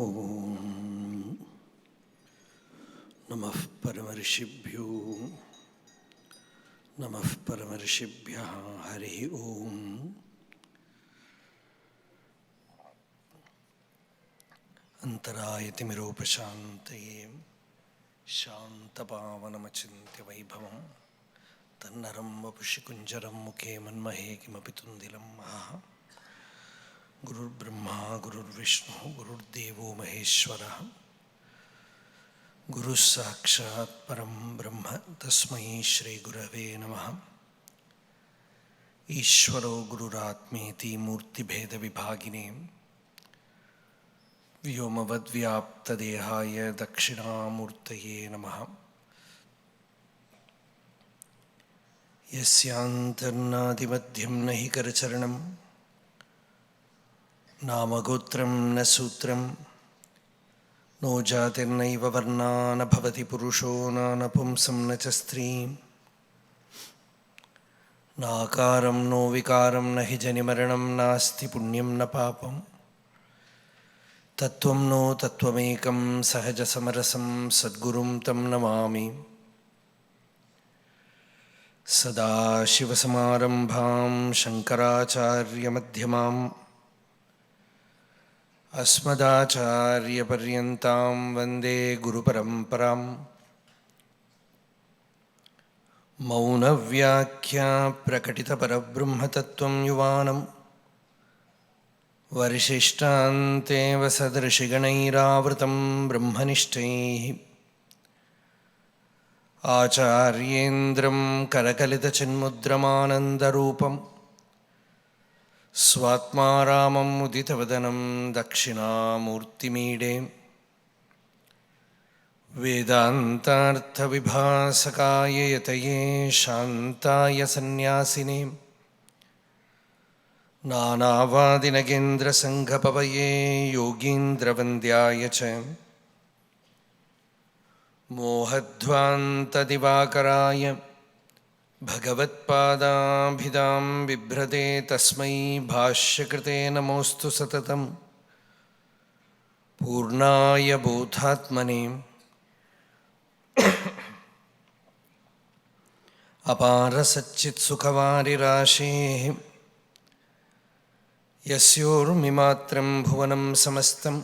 ओम नमः परमर्षिभ्यो नमः परमर्षिभ्यः हरि ओम। अंतरायतिमिरोपशान्तये शान्तपावनमचिन्त्य वैभवं तन्नरं वपुषि कुञ्जरं मुखे मन्महे किमपि तुन्दिलं महः। गुरुर्ब्रह्मा गुरुर्विष्णुः गुरुर्देवो महेश्वरः गुरुः साक्षात् परं ब्रह्म तस्मै श्रीगुरवे नमः। ईश्वरो गुरुरात्मेति मूर्तिभेदविभागिने व्योमवद्व्याप्तदेहाय दक्षिणामूर्तये नमः। यस्यान्तर्नादिमध्यं न हि करचरणं नामगोत्रं न सूत्रं नो जातिर्नैव वर्णा न भवति पुरुषो न नपुंसं न च स्त्रीं नाकारं नो विकारं न हि जनिमरणं नास्ति पुण्यं न पापं तत्त्वं नो तत्त्वमेकं सहजसमरसं सद्गुरुं तं नमामि। सदाशिवसमारम्भां शङ्कराचार्यमध्यमाम् अस्मदाचार्यपर्यन्तां वन्दे गुरुपरम्पराम्। मौनव्याख्या प्रकटितपरब्रह्मतत्त्वं युवानं वरिशिष्टान्तेव सदृशिगणैरावृतं ब्रह्मनिष्ठैः आचार्येन्द्रं करकलितचिन्मुद्रमानन्दरूपं स्वात्मा रामं मुदितवदनं दक्षिणामूर्तिमीडे वेदान्तार्थविभासकाय यतये शान्ताय सन्न्यासिने नानावादिनगेन्द्रसङ्घपवये योगीन्द्रवन्द्याय च मोहध्वान्तदिवाकराय भगवत्पादाभिधां बिभ्रते तस्मै भाष्यकृते नमोऽस्तु सततं पूर्णाय बोधात्मने। अपारसच्चित्सुखवारिराशेः यस्योर्मिमात्रं भुवनं समस्तं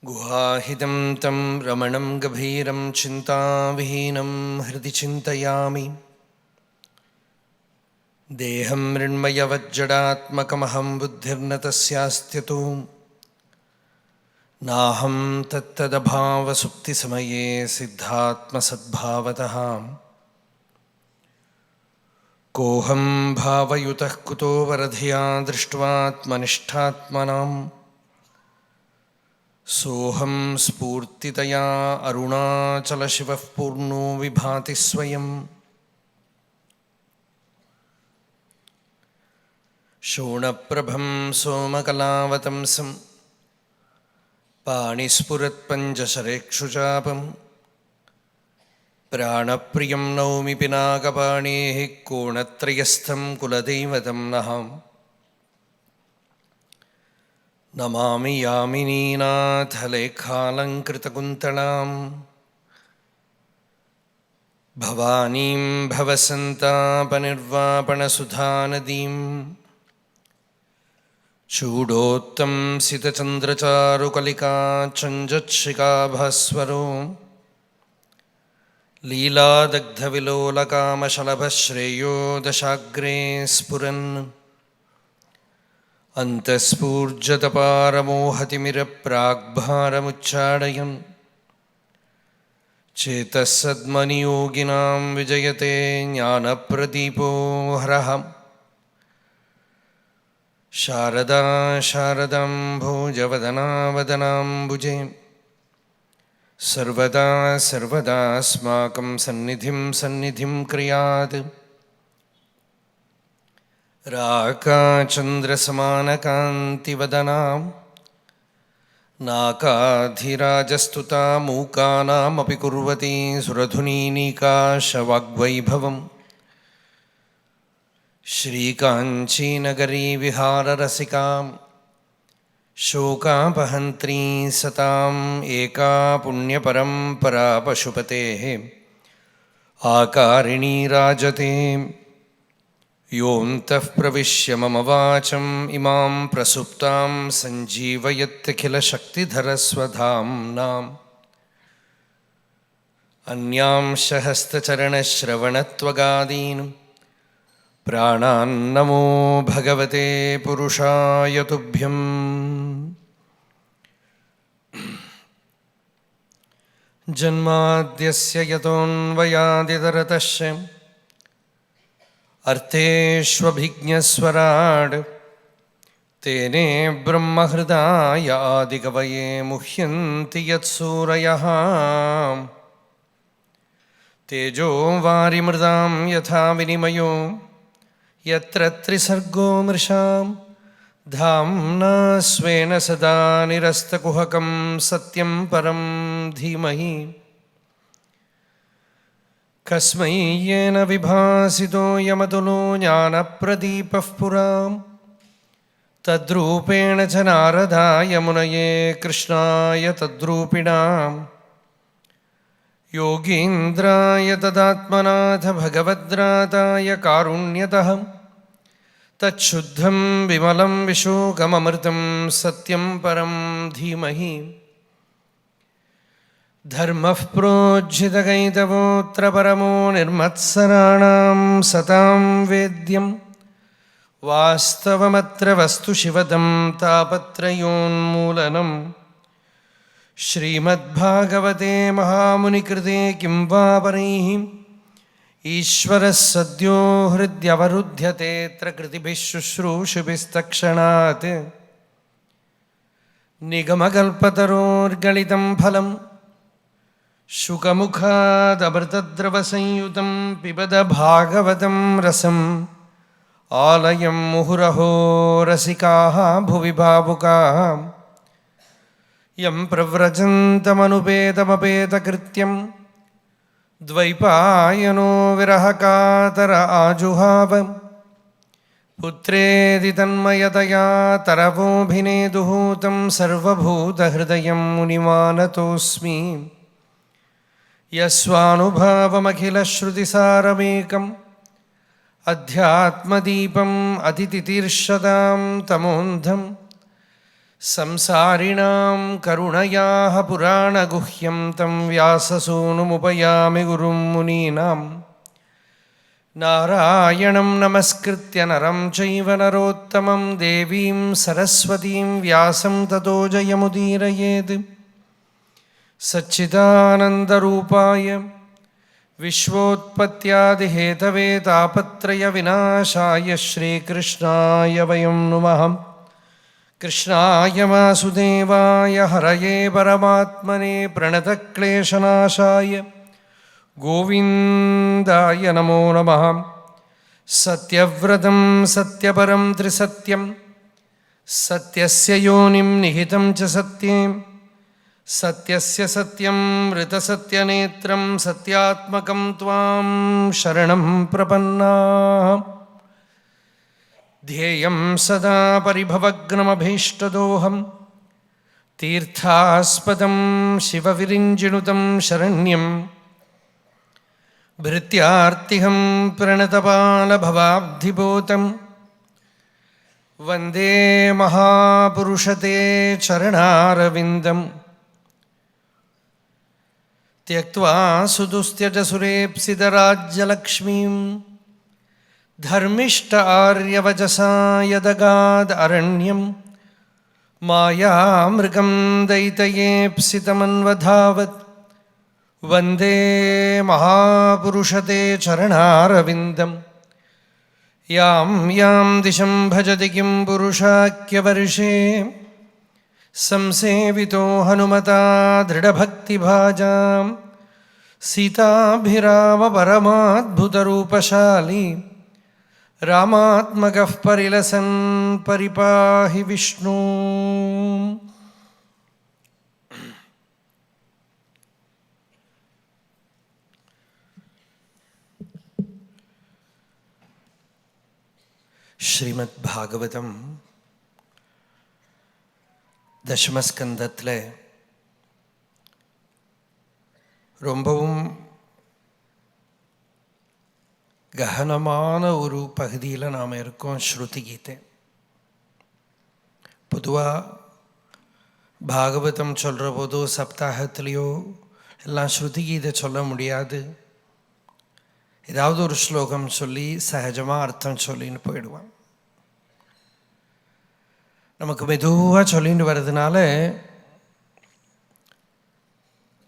गुहाहितं तं रमणं गभीरं चिन्ताविहीनं हृदि चिन्तयामि। देहं मृण्मयवज्जडात्मकमहं बुद्धिर्न तस्यास्त्यतो नाहं तत्तदभावसुप्तिसमये सिद्धात्मसद्भावतः कोऽहं भावयुतः कुतो वरधिया दृष्ट्वात्मनिष्ठात्मनाम् सोऽहं स्फूर्तितया अरुणाचलशिवः पूर्णो विभाति स्वयं। शोणप्रभं सोमकलावतंसं पाणिस्फुरत्पञ्चशरेक्षुचापं प्राणप्रियं नौमि पिनाकपाणेः कोणत्रयस्थं कुलदैवतं नः। नमामि यामिनीनाथलेखालङ्कृतकुन्तलां भवानीं भवसन्तापनिर्वापणसुधानदीं चूडोत्तंसितचन्द्रचारुकलिका चञ्जत्शिखाभास्वरो लीलादग्धविलोलकामशलभश्रेयो दशाग्रे स्फुरन् अन्तःस्फूर्जतपारमोहतिमिरप्राग्भारमुच्चाटयन् चेतःसद्मनियोगिनां विजयते ज्ञानप्रदीपो हरः। शारदा शारदाम्भोजवदना वदनाम्बुजे सर्वदा सर्वदास्माकं सन्निधिं सन्निधिं क्रियात्। राकाचन्द्रसमानकान्तिवदनां नाकाधिराजस्तुता मूकानामपि कुर्वती सुरधुनीनीकाशवाग्वैभवम्। श्रीकाञ्चीनगरी विहाररसिकां शोकापहन्त्री सताम् एका पुण्यपरम्परा पशुपतेः आकारिणी राजते। योऽन्तः प्रविश्य मम वाचम् इमां प्रसुप्तां सञ्जीवयत्यखिलशक्तिधरस्वधाम्नाम् अन्यांश हस्तचरणश्रवणत्वगादीन् प्राणान्नमो भगवते पुरुषाय तुभ्यम्। जन्माद्यस्य यतोऽन्वयादितरतश्च अर्थेष्वभिज्ञस्वराड् तेने ब्रह्महृदाय आदिकवये मुह्यन्ति यत्सूरयः। तेजो वारिमृदां यथा विनिमयो यत्र त्रिसर्गो मृषां धाम्ना स्वेन सदा निरस्तकुहकं सत्यं परं धीमहि। कस्मै येन विभासितो यमतुलो ज्ञानप्रदीपः पुरां तद्रूपेण च नारदाय मुनये कृष्णाय तद्रूपिणाम् योगीन्द्राय तदात्मनाथ भगवद्राताय कारुण्यतः तच्छुद्धं विमलं विशोकममृतं सत्यं परं धीमहि। धर्मः प्रोज्झितकैतवोऽत्र परमो निर्मत्सराणां सतां वेद्यं वास्तवमत्र वस्तु शिवदं तापत्रयोन्मूलनम्। श्रीमद्भागवते महामुनिकृते किं वा परैः ईश्वरः सद्यो हृद्यवरुध्यतेऽत्र कृतिभिः शुश्रूषुभिस्तत्क्षणात्। निगमकल्पतरोर्गलितं फलं शुकमुखादमृतद्रवसंयुतं पिबद भागवतं रसम् आलयं मुहुरहो रसिकाः भुवि भावुकाः। यं प्रव्रजन्तमनुपेतमपेतकृत्यं द्वैपायनो विरहकातर आजुहाव। पुत्रेति तन्मयतया तरवोऽभिनेदुः तं सर्वभूतहृदयं मुनिमानतोऽस्मि। यस्वानुभावमखिलश्रुतिसारमेकम् अध्यात्मदीपम् अतितितीर्षतां तमोन्धं संसारिणां करुणयाः पुराणगुह्यं तं व्याससूनुमुपयामि गुरुं मुनीनां। नारायणं नमस्कृत्य नरं चैव नरोत्तमं देवीं सरस्वतीं व्यासं ततो जयमुदीरयेत्। सच्चिदानन्दरूपाय विश्वोत्पत्त्यादिहेतवे तापत्रयविनाशाय श्रीकृष्णाय वयं नुमः। कृष्णाय वासुदेवाय हरये परमात्मने प्रणतक्लेशनाशाय गोविन्दाय नमो नमः। सत्यव्रतं सत्यपरं त्रिसत्यं सत्यस्य योनिं निहितं च सत्ये सत्यस्य सत्यं ऋतसत्यनेत्रं सत्यात्मकं त्वां शरणं प्रपन्नाः। ध्येयं सदा परिभवग्नमभीष्टदोहं तीर्थास्पदं शिवविरिञ्जिनुतं शरण्यं भृत्यार्तिहं प्रणतपालभवाब्धिपोतं वन्दे महापुरुषते चरणारविन्दम्। त्यक्त्वा सुदुस्त्यजसुरेप्सितराज्यलक्ष्मीं धर्मिष्ठ आर्यवचसा यदगाद अरण्यं मायामृगं दैतयेप्सितमन्वधावत्। वन्दे महापुरुषते चरणारविन्दम्। यां यां दिशं भजति किं पुरुषाख्यवर्षे संसेवितो हनुमता दृढभक्तिभाजां सीताभिरामपरमाद्भुतरूपशाली रामात्मकः परिलसन् परिपाहि विष्णु। श्रीमद्भागवतम् தசமஸ்கந்தத்தில் ரொம்பவும் ககனமான ஒரு பகுதியில் நாம் இருக்கோம். ஸ்ருதி கீதை. பொதுவாக பாகவதம் சொல்கிற போதோ சப்தாகத்திலையோ எல்லாம் ஸ்ருதி கீதை சொல்ல முடியாது. ஏதாவது ஒரு ஸ்லோகம் சொல்லி சகஜமாக அர்த்தம் சொல்லின்னு போயிடுவான். நமக்கு மெதுவாக சொல்லிட்டு வர்றதுனால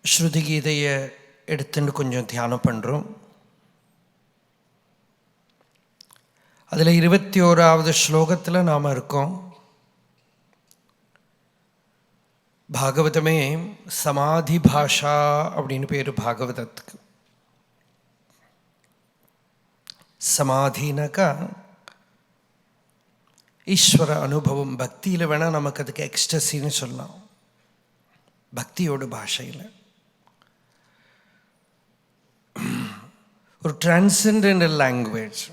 ஸ்ருதி கீதையை எடுத்துன்னு கொஞ்சம் தியானம் பண்ணுறோம். அதில் 21வது ஸ்லோகத்தில் நாம் இருக்கோம். பாகவதமே சமாதி பாஷா அப்படின்னு பேர் பாகவதத்துக்கு. சமாதினாக்கா ஈஸ்வர அனுபவம். பக்தியில் வேணால் நமக்கு அதுக்கு எக்ஸ்டசின்னு சொல்லலாம். பக்தியோட பாஷையில் ஒரு டிரான்சென்டென்டல் லாங்குவேஜ்.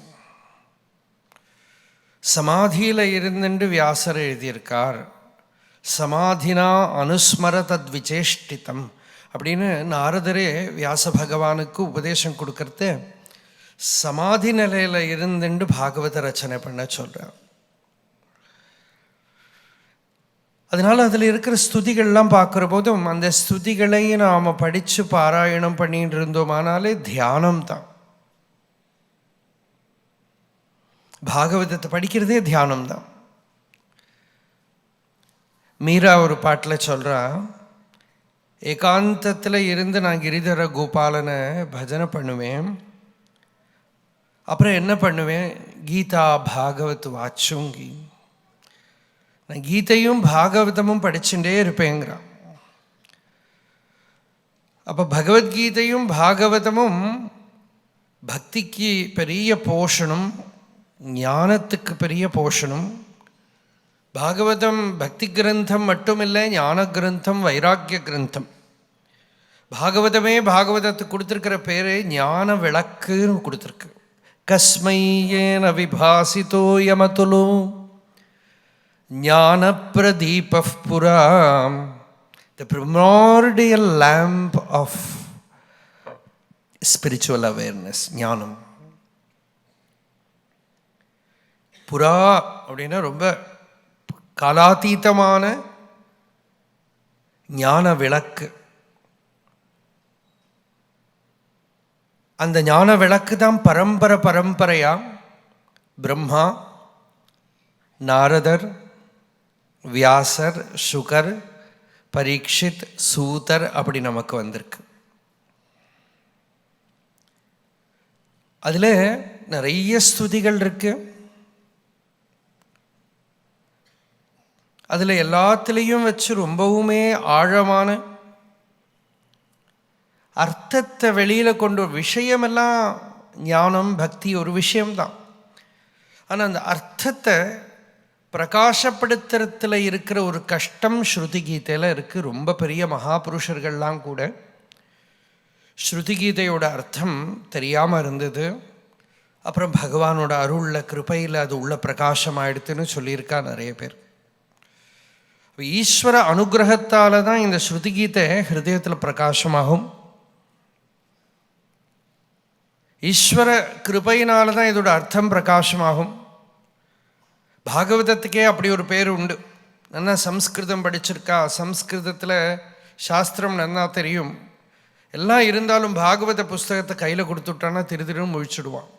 சமாதியில் இருந்துட்டு வியாசர் எழுதியிருக்கார். சமாதினா அனுஸ்மர தத் விசேஷ்டிதம் அப்படின்னு நாரதரே வியாச பகவானுக்கு உபதேசம் கொடுக்கறது சமாதி நிலையில் இருந்துட்டு பாகவத ரச்சனை பண்ண சொல்கிறார். அதனால் அதில் இருக்கிற ஸ்துதிகள்லாம் பார்க்குற போதும் அந்த ஸ்துதிகளை நாம் படித்து பாராயணம் பண்ணிட்டு இருந்தோமானாலே தியானம் தான். பாகவதத்தை படிக்கிறதே தியானம் தான். மீரா ஒரு பாட்டில் சொல்கிறா, ஏகாந்தத்தில் இருந்து நான் கிரிதர கோபாலனை பஜனை பண்ணுவேன், அப்புறம் என்ன பண்ணுவேன், கீதா பாகவத் வாச்சுங்கி, நான் கீதையும் பாகவதமும் படிச்சுட்டே இருப்பேங்கிறான். அப்போ பகவத்கீதையும் பாகவதமும் பக்திக்கு பெரிய போஷணம், ஞானத்துக்கு பெரிய போஷணம். பாகவதம் பக்தி கிரந்தம் மட்டும் இல்லை, ஞான கிரந்தம், வைராக்கிய கிரந்தம். பாகவதமே பாகவதத்துக்கு கொடுத்துருக்கிற பேர் ஞான விளக்குன்னு கொடுத்துருக்கு. கஸ்மையேன விபாசிதோ யமதுலோ ஞான பிரதீப புரா, த பிரிமார்டியல் லேம்ப் ஆஃப் ஸ்பிரிச்சுவல் அவேர்னஸ், ஞானம். புரா அப்படின்னா ரொம்ப காலாதீதமான ஞான விளக்கு. அந்த ஞான விளக்கு தான் பரம்பரையா பிரம்மா, நாரதர், வியாசர், சுகர், பரீட்சித், சூதர் அப்படி நமக்கு வந்திருக்கு. அதில் நிறைய ஸ்துதிகள் இருக்கு. அதில் எல்லாத்துலேயும் வச்சு ரொம்பவுமே ஆழமான அர்த்தத்தை வெளியில் கொண்டு விஷயமெல்லாம் ஞானம் பக்தி ஒரு விஷயம்தான். ஆனால் அந்த அர்த்தத்தை பிரகாசப்படுத்துறதுல இருக்கிற ஒரு கஷ்டம் ஸ்ருதி கீதையில் இருக்குது. ரொம்ப பெரிய மகாபுருஷர்கள்லாம் கூட ஸ்ருதி கீதையோட அர்த்தம் தெரியாமல் இருந்தது. அப்புறம் பகவானோட அருளில் கிருபையில் அது உள்ள பிரகாசம் ஆயிடுத்துன்னு சொல்லியிருக்கா நிறைய பேர். ஈஸ்வர அனுகிரகத்தால் தான் இந்த ஸ்ருதி கீதை ஹிருதயத்தில் பிரகாசமாகும். ஈஸ்வர கிருபையினால தான் இதோட அர்த்தம் பிரகாசமாகும். பாகவதத்துக்கே அப்படி ஒரு பேர் உண்டு. நல்லா சம்ஸ்கிருதம் படிச்சிருக்கா, சம்ஸ்கிருதத்தில் சாஸ்திரம் நல்லா தெரியும், எல்லாம் இருந்தாலும் பாகவத புஸ்தகத்தை கையில் கொடுத்துட்டான்னா திருன்னு முழிச்சுடுவான்.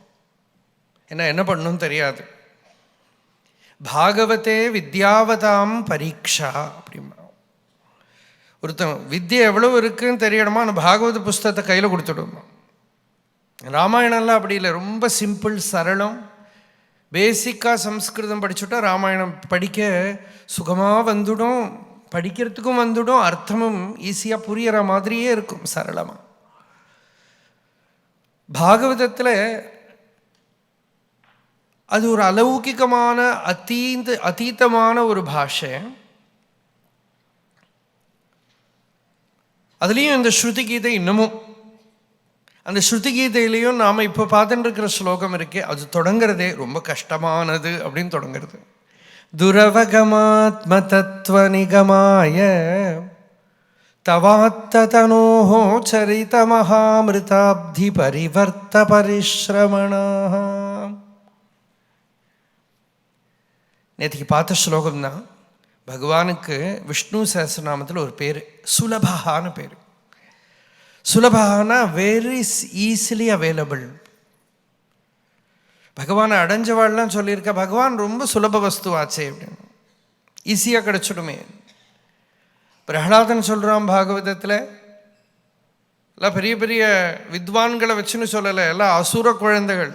ஏன்னா என்ன பண்ணணும்னு தெரியாது. பாகவதே வித்யாவதாம் பரீட்சா அப்படிமா. ஒருத்தன் வித்யை எவ்வளவு இருக்குன்னு தெரியணுமா, அந்த பாகவத புஸ்தகத்தை கையில் கொடுத்துடுமா. ராமாயணம்லாம் அப்படி இல்லை, ரொம்ப சிம்பிள் சரளம். பேசிக்காக சம்ஸ்கிருதம் படிச்சுட்டா ராமாயணம் படிக்க சுகமாக வந்துடும், படிக்கிறதுக்கும் வந்துடும், அர்த்தமும் ஈஸியாக புரிகிற மாதிரியே இருக்கும் சரளமாக. பாகவதத்தில் அது ஒரு அலௌகிகமான அதீதமான ஒரு பாஷை. அதுலேயும் இந்த ஸ்ருதி கீதை இன்னமும் அந்த ஸ்ருதி கீதையிலையும் நாம் இப்போ பார்த்துட்டு இருக்கிற ஸ்லோகம் இருக்கே, அது தொடங்கிறதே ரொம்ப கஷ்டமானது அப்படின்னு தொடங்கிறது. துரவகமாத்மதத்வநிகமாய தவாத்ததனோः சரிதமஹாமிருதாப்தி பரிவர்த்த பரிஸ்ரமணாः. நேற்றுக்கு பார்த்த ஸ்லோகம் தான். பகவானுக்கு விஷ்ணு சஹஸ்ரநாமத்தில் ஒரு பேர் சுலபஹான்னு பேர். சுலபஹானா வெரி ஈஸிலி அவைலபிள். பகவானை அடைஞ்சவாள்லாம் சொல்லியிருக்க, பகவான் ரொம்ப சுலப வஸ்துவாச்சே அப்படின்னு, ஈஸியாக கிடச்சிடுமே. பிரகலாதன் சொல்கிறான் பாகவதத்தில், எல்லாம் பெரிய பெரிய வித்வான்களை வச்சுன்னு சொல்லலை, எல்லாம் அசுர குழந்தைகள்.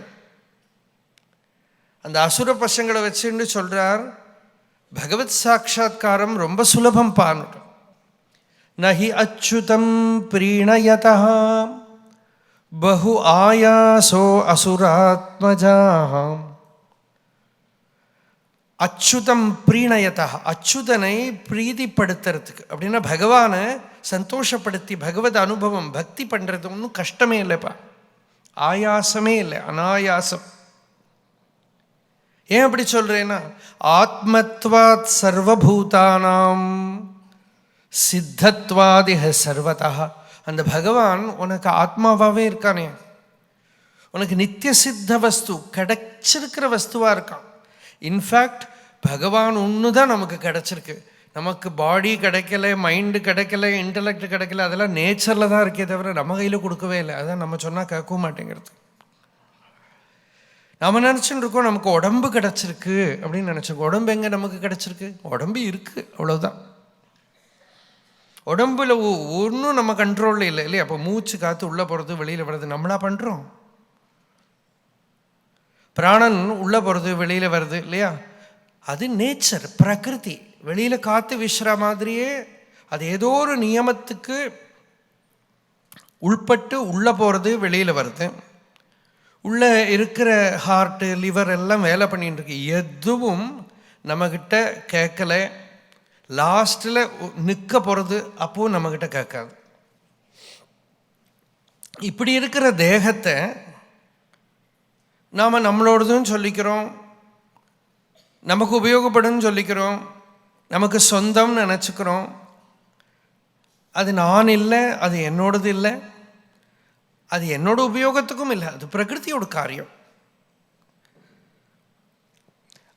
அந்த அசுர பசங்களை வச்சுன்னு சொல்கிறார், பகவத் சாட்சா்காரம் ரொம்ப சுலபம் பான்னு. நஹி அச்சுதம் ப்ரீணயதா பஹு ஆயாசோ அசுராத்மஜாம். அச்சுதம் ப்ரீணயதா, அச்சுதனை பிரீதிப்படுத்துறதுக்கு அப்படின்னா பகவானை சந்தோஷப்படுத்தி பகவத் அனுபவம் பக்தி பண்ணுறது ஒன்றும் கஷ்டமே இல்லைப்பா, ஆயாசமே இல்லை, அனாயாசம். ஏன் அப்படி சொல்கிறேன்னா, ஆத்மத்வாத் சர்வபூதானாம் சித்தத்வாதிஹ சர்வதா. அந்த பகவான் உனக்கு ஆத்மாவாகவே இருக்கானே, உனக்கு நித்திய சித்த வஸ்து கிடைச்சிருக்கிற வஸ்துவாக இருக்கான். இன்ஃபேக்ட் பகவான் ஒன்று தான் நமக்கு கிடைச்சிருக்கு. நமக்கு பாடி கிடைக்கல, மைண்டு கிடைக்கல, இன்டலெக்ட் கிடைக்கல, அதெல்லாம் நேச்சரில் தான் இருக்கே தவிர நம்ம கையில் கொடுக்கவே இல்லை. அதான் நம்ம சொன்னால் கேட்கவும் மாட்டேங்கிறது. நம்ம நினச்சின்னு இருக்கோம் நமக்கு உடம்பு கிடச்சிருக்கு அப்படின்னு நினச்சிருக்கோம். உடம்பு எங்கே நமக்கு கிடச்சிருக்கு? உடம்பு இருக்குது, அவ்வளோதான். உடம்புல ஒன்றும் நம்ம கண்ட்ரோலில் இல்லை இல்லையா? அப்போ மூச்சு காற்று உள்ளே போகிறது வெளியில் வர்றது நம்மளா பண்ணுறோம். பிராணன் உள்ளே போகிறது வெளியில் வருது இல்லையா? அது நேச்சர், பிரகிருதி. வெளியில் காற்று வீசுகிற மாதிரியே அது ஏதோ ஒரு நியமத்துக்கு உள்பட்டு உள்ளே போகிறது வெளியில் வருது. உள்ளே இருக்கிற ஹார்ட்டு லிவர் எல்லாம் வேலை பண்ணிட்டு இருக்கு. எதுவும் நம்மக்கிட்ட கேட்கல. லாஸ்ட்டில் நிற்க போகிறது அப்போது நம்மக்கிட்ட கேட்காது. இப்படி இருக்கிற தேகத்தை நாம் நம்மளோடதுன்னு சொல்லிக்கிறோம், நமக்கு உபயோகப்படுன்னு சொல்லிக்கிறோம், நமக்கு சொந்தம்னு நினச்சிக்கிறோம். அது நான் இல்லை, அது என்னோடது இல்லை, அது என்னோட உபயோகத்துக்கும் இல்லை, அது பிரகிருதியோட காரியம்.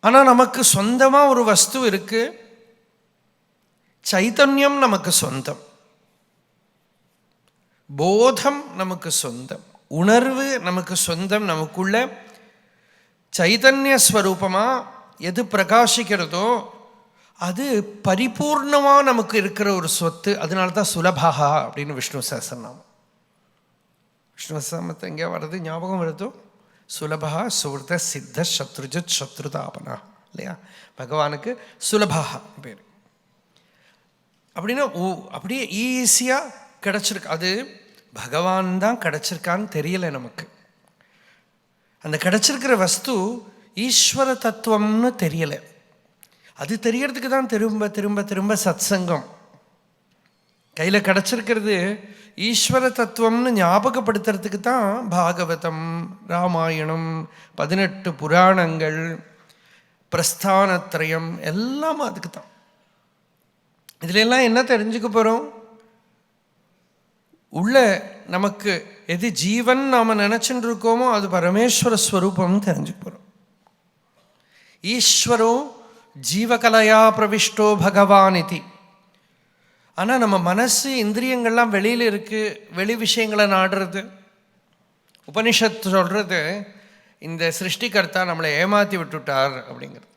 ஆனால் நமக்கு சொந்தமாக ஒரு வஸ்து இருக்கு. சைத்தன்யம் நமக்கு சொந்தம், போதம் நமக்கு சொந்தம், உணர்வு நமக்கு சொந்தம். நமக்குள்ள சைதன்ய ஸ்வரூபமாக எது பிரகாசிக்கிறதோ அது பரிபூர்ணமாக நமக்கு இருக்கிற ஒரு சொத்து. அதனால தான் சுலபா அப்படின்னு விஷ்ணு சஹஸ்ரநாமம். விஷ்ணு சஹஸ்ரநாமத்தை எங்கேயா வருது, ஞாபகம் வருதோ? சுலபா சுவர்த சித்த சத்ருஜத் சத்ருதாபனா இல்லையா? பகவானுக்கு சுலபா பேர். அப்படின்னா அப்படியே ஈஸியாக கிடச்சிருக்கு. அது பகவான் தான் கிடச்சிருக்கான்னு தெரியலை நமக்கு. அந்த கிடச்சிருக்கிற வஸ்து ஈஸ்வர தத்துவம்னு தெரியலை. அது தெரியறதுக்கு தான் திரும்ப திரும்ப திரும்ப சத்சங்கம். கையில் கிடச்சிருக்கிறது ஈஸ்வர தத்துவம்னு ஞாபகப்படுத்துறதுக்கு தான் பாகவதம், ராமாயணம், 18 புராணங்கள், பிரஸ்தானத்ரயம் எல்லாம் அதுக்கு தான். இதுல எல்லாம் என்ன தெரிஞ்சுக்க போகிறோம்? உள்ள நமக்கு எது ஜீவன் நாம் நினச்சிட்டு இருக்கோமோ அது பரமேஸ்வர ஸ்வரூபம் தெரிஞ்சுக்க போகிறோம். ஈஸ்வரோ ஜீவகலையா பிரவிஷ்டோ பகவான் இது. ஆனால் நம்ம மனசு இந்திரியங்கள்லாம் வெளியில் இருக்குது, வெளி விஷயங்களை நாடுறது. உபனிஷத்து சொல்கிறது இந்த சிருஷ்டிகர்த்தா நம்மளை ஏமாற்றி விட்டுட்டார் அப்படிங்கிறது.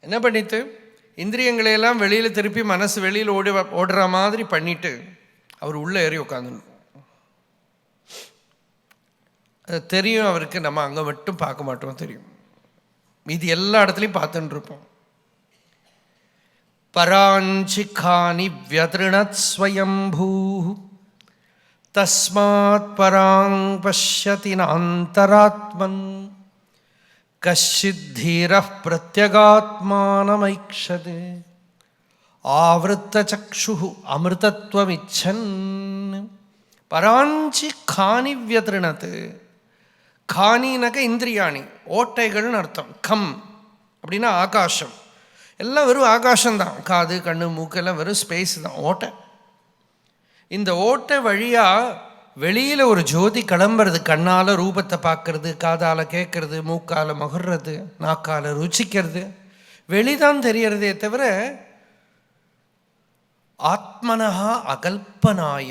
என்ன பண்ணிட்டு இந்திரியங்களையெல்லாம் வெளியில் திருப்பி மனசு வெளியில் ஓடுற மாதிரி பண்ணிட்டு அவர் உள்ளே ஏறி உட்காந்துருக்கோம். அது தெரியும் அவருக்கு, நம்ம அங்கே மட்டும் பார்க்க மாட்டோம், தெரியும். மீதி எல்லா இடத்துலையும் பார்த்துட்டு இருப்போம். பராஞ்சிகானி வியத்ருணத் ஸ்வயம்பூ தஸ்மாத் பராங் பஷ்யதி நாந்தராத்மன் கஷ்சித்தீரः பிரத்யகாத்மானமைக்ஷது ஆவருத்த சக்ஷுः அமிர்தத்வமிச்சன். பராஞ்சி காணி வியத்ருணத். காணினக இந்திரியாணி, ஓட்டைகள்னு அர்த்தம். கம் அப்படின்னா ஆகாசம். எல்லாம் வெறும் ஆகாசம்தான். காது கண்ணு மூக்கெல்லாம் வெறும் ஸ்பேஸ் தான், ஓட்டை. இந்த ஓட்டை வழியாக வெளியில் ஒரு ஜோதி கிளம்புறது. கண்ணால் ரூபத்தை பார்க்கறது, காதால் கேட்கறது, மூக்கால் மகுறது, நாக்கால் ருச்சிக்கிறது, வெளிதான் தெரியறதே தவிர ஆத்மனஹா அகல்பனாய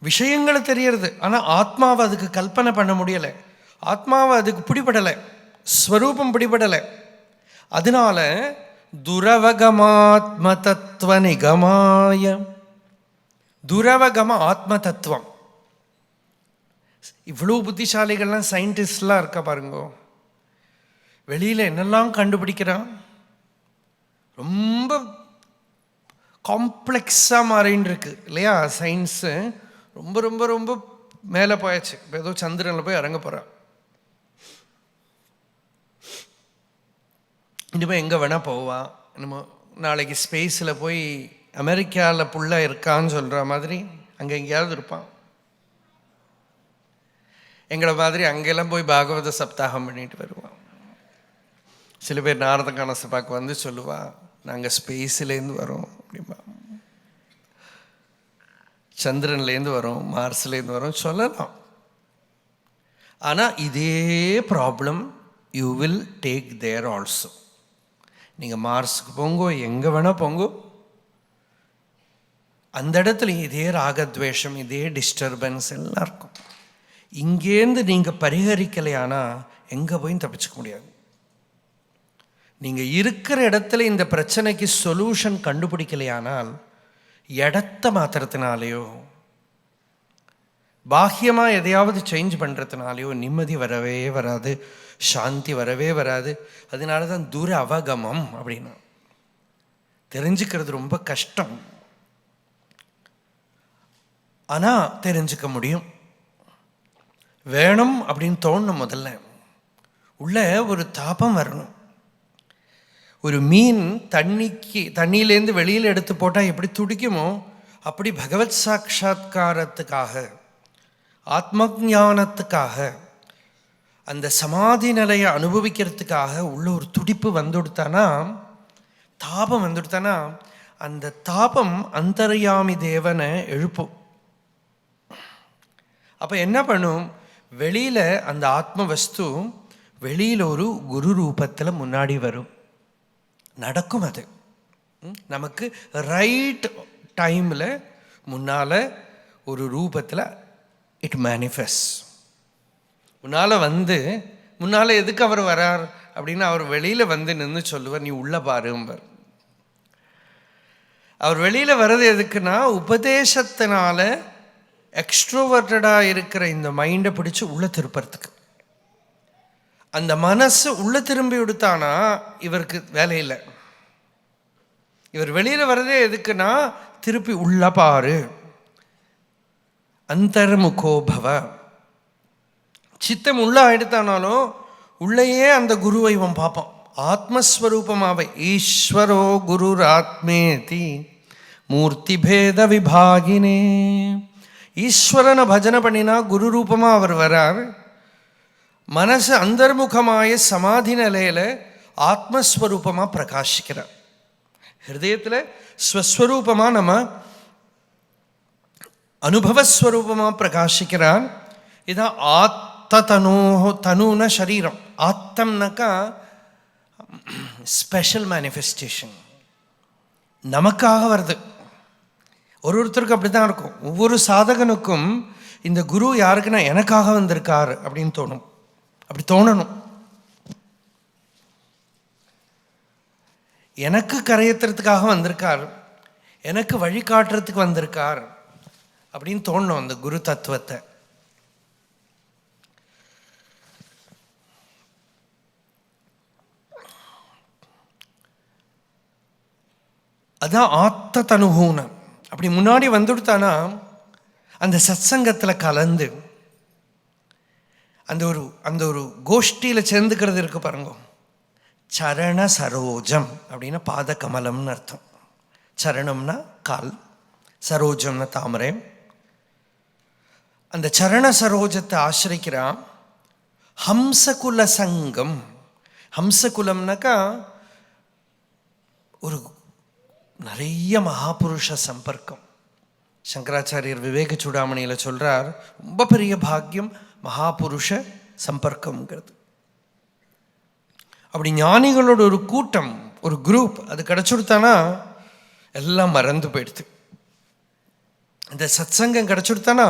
விஷயங்களை தெரியறது. ஆனால் ஆத்மாவை அதுக்கு கல்பனை பண்ண முடியலை, ஆத்மாவை அதுக்கு பிடிபடலை, ஸ்வரூபம் பிடிபடலை. அதனால துரவகமாத்ம தத்துவ நிகமாய, துரவகம ஆத்ம தத்துவம். இவ்வளோ புத்திசாலிகள்லாம் சயின்டிஸ்ட்லாம் இருக்கா பாருங்க, வெளியில் என்னெல்லாம் கண்டுபிடிக்கிறான். ரொம்ப காம்ப்ளெக்ஸாக மாறின்னு இருக்கு இல்லையா சயின்ஸு. ரொம்ப ரொம்ப ரொம்ப மேலே போயாச்சு. இப்போ ஏதோ சந்திரனில் போய் இறங்க போகிறான். இனிமேல் எங்கே வேணால் போவான். நம்ம நாளைக்கு ஸ்பேஸில் போய் அமெரிக்காவில் புள்ள இருக்கான்னு சொல்கிற மாதிரி அங்கே எங்கேயாவது இருப்பான். எங்களை மாதிரி அங்கெல்லாம் போய் பாகவத சப்தாகம் பண்ணிட்டு வருவான். சில பேர் நாரத கணசபாக்கு வந்து சொல்லுவா, நாங்கள் ஸ்பேஸ்லேருந்து வரோம் அப்படின்பா, சந்திரன்லேருந்து வரோம், மார்ஸ்லேருந்து வரோம் சொல்லலாம். ஆனால் இதே problem you will take their also. நீங்கள் மார்ஸுக்கு போங்கோ, எங்கே வேணால் போங்கோ, அந்த இடத்துல இதே ராகத்வேஷம், இதே டிஸ்டர்பன்ஸ் எல்லாம் இருக்கும். இங்கேருந்து நீங்கள் பரிகரிக்கலையானா எங்கே போய் தப்பிச்சுக்க முடியாது. நீங்கள் இருக்கிற இடத்துல இந்த பிரச்சனைக்கு சொல்யூஷன் கண்டுபிடிக்கலையானால் இடத்த மாத்திரத்தினாலேயோ பாஹ்யமாக எதையாவது சேஞ்ச் பண்ணுறதுனாலையோ நிம்மதி வரவே வராது, சாந்தி வரவே வராது. அதனால தான் தூர அவகமம் அப்படின்னா தெரிஞ்சுக்கிறது ரொம்ப கஷ்டம். ஆனால் தெரிஞ்சுக்க முடியும். வேணும் அப்படின்னு தோணும். முதல்ல உள்ள ஒரு தாபம் வரணும். ஒரு மீன் தண்ணியிலேருந்து வெளியில் எடுத்து போட்டால் எப்படி துடிக்குமோ அப்படி பகவத் சாட்சா்காரத்துக்காக, ஆத்ம ஞானத்துக்காக, அந்த சமாதி நிலையை அனுபவிக்கிறதுக்காக உள்ள ஒரு துடிப்பு வந்துடுத்தானா, தாபம் வந்துடுத்தானா, அந்த தாபம் அந்தர்யாமி தேவனை எழுப்பும். அப்போ என்ன பண்ணும், வெளியில் அந்த ஆத்ம வஸ்து வெளியில் ஒரு குரு ரூபத்தில் முன்னாடி வரும், நடக்கும். அது நமக்கு ரைட் டைமில் முன்னால் ஒரு ரூபத்தில் இட் மேனிஃபெஸ்ட். முன்னால் எதுக்கு அவர் வரார் அப்படின்னா, அவர் வெளியில் வந்து நின்று சொல்லுவார், நீ உள்ள பாரும்பர். அவர் வெளியில் வர்றது எதுக்குன்னா, உபதேசத்தினால எக்ஸ்ட்ரோவர்டடாக இருக்கிற இந்த மைண்டை பிடிச்சி உள்ளே திருப்பறதுக்கு. அந்த மனசு உள்ளே திரும்பி விடுத்தானா இவருக்கு வேலையில்லை. இவர் வெளியில் வர்றதே எதுக்குன்னா, திருப்பி உள்ள பாரு, அந்தர்முகோபவ. சித்தம் உள்ள எடுத்தானாலும் உள்ளேயே அந்த குருவை இவன் பார்ப்பான். ஆத்மஸ்வரூபமாவை ஈஸ்வரோ குருர் ஆத்மேதி மூர்த்தி பேத விபாகினே. ஈஸ்வரனை பஜனை பண்ணினா குரு ரூபமாக அவர் வரார். மனசு அந்தர்முகமாய சமாதி நிலையில் ஆத்மஸ்வரூபமாக பிரகாசிக்கிறார். ஹிருதயத்தில் ஸ்வஸ்வரூபமாக நம்ம அனுபவஸ்வரூபமாக பிரகாசிக்கிறார். இதான் தனுன சரீரம். ஆத்தம்னாக்கா ஸ்பெஷல் மேனிஃபெஸ்டேஷன், நமக்காக வருது. ஒருத்தருக்கு அப்படி தான் இருக்கும். ஒவ்வொரு சாதகனுக்கும் இந்த குரு யாருக்குன்னா எனக்காக வந்திருக்கார் அப்படின்னு தோணும். அப்படி தோணணும். எனக்கு கரையேற்றுறதுக்காக வந்திருக்கார், எனக்கு வழிகாட்டுறதுக்கு வந்திருக்கார் அப்படின்னு தோணணும் அந்த குரு தத்துவத்தை. அதான் ஆத்த தனுகூனம். அப்படி முன்னாடி வந்துடுத்தானா அந்த சத்சங்கத்தில் கலந்து அந்த ஒரு கோஷ்டியில் சேர்ந்துக்கிறது இருக்கு பாருங்க. சரண சரோஜம் அப்படின்னா பாத கமலம்னு அர்த்தம். சரணம்னா கால், சரோஜம்னா தாமரை. அந்த சரண சரோஜத்தை ஆசிரிக்கிறான். ஹம்சகுல சங்கம் ஹம்சகுலம்னாக்கா ஒரு நிறைய மகாபுருஷ சம்பர்க்கம். சங்கராச்சாரியர் விவேக சூடாமணியில் சொல்கிறார், ரொம்ப பெரிய பாக்கியம் மகாபுருஷ சம்பர்க்கம்ங்கிறது. அப்படி ஞானிகளோட ஒரு கூட்டம், ஒரு குரூப் அது கிடச்சுடுத்தானா எல்லாம் மறந்து போயிடுது. இந்த சத்சங்கம் கிடச்சுடுத்தானா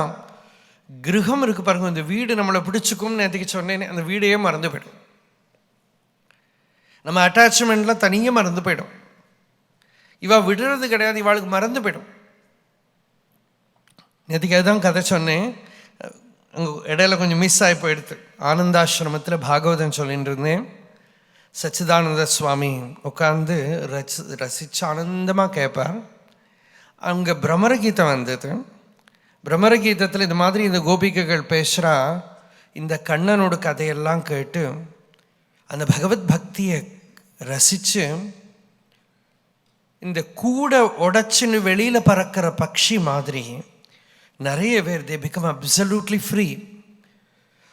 கிரகம் இருக்கு பாருங்க, இந்த வீடு நம்மளை பிடிச்சிக்கும்னு நேற்றுக்கு சொன்னேனே, அந்த வீடையே மறந்து போயிடும். நம்ம அட்டாச்மெண்ட்லாம் தனியாக மறந்து போயிடும். இவா விடுறது கிடையாது, இவாளுக்கு மறந்து போயிடும். நேற்றுக்கு அதுதான் கதை சொன்னேன். அங்கே இடையில கொஞ்சம் மிஸ் ஆகி போயிடுது. ஆனந்தாசிரமத்தில் பாகவதம் சொல்லிட்டு இருந்தேன். சச்சிதானந்த சுவாமி உட்காந்து ரசித்து ஆனந்தமாக கேட்பார். அங்கே பிரம்மரகீதம் வந்தது. பிரம்மரகீதத்தில் இது மாதிரி இந்த கோபிகைகள் பேசுகிறா. இந்த கண்ணனோட கதையெல்லாம் கேட்டு அந்த பகவத் பக்தியை ரசித்து இந்த கூடை உடைச்சின்னு வெளியில் பறக்கிற பக்ஷி மாதிரி நிறைய பேர் தே பிகம் அப்சல்யூட்லி ஃப்ரீ.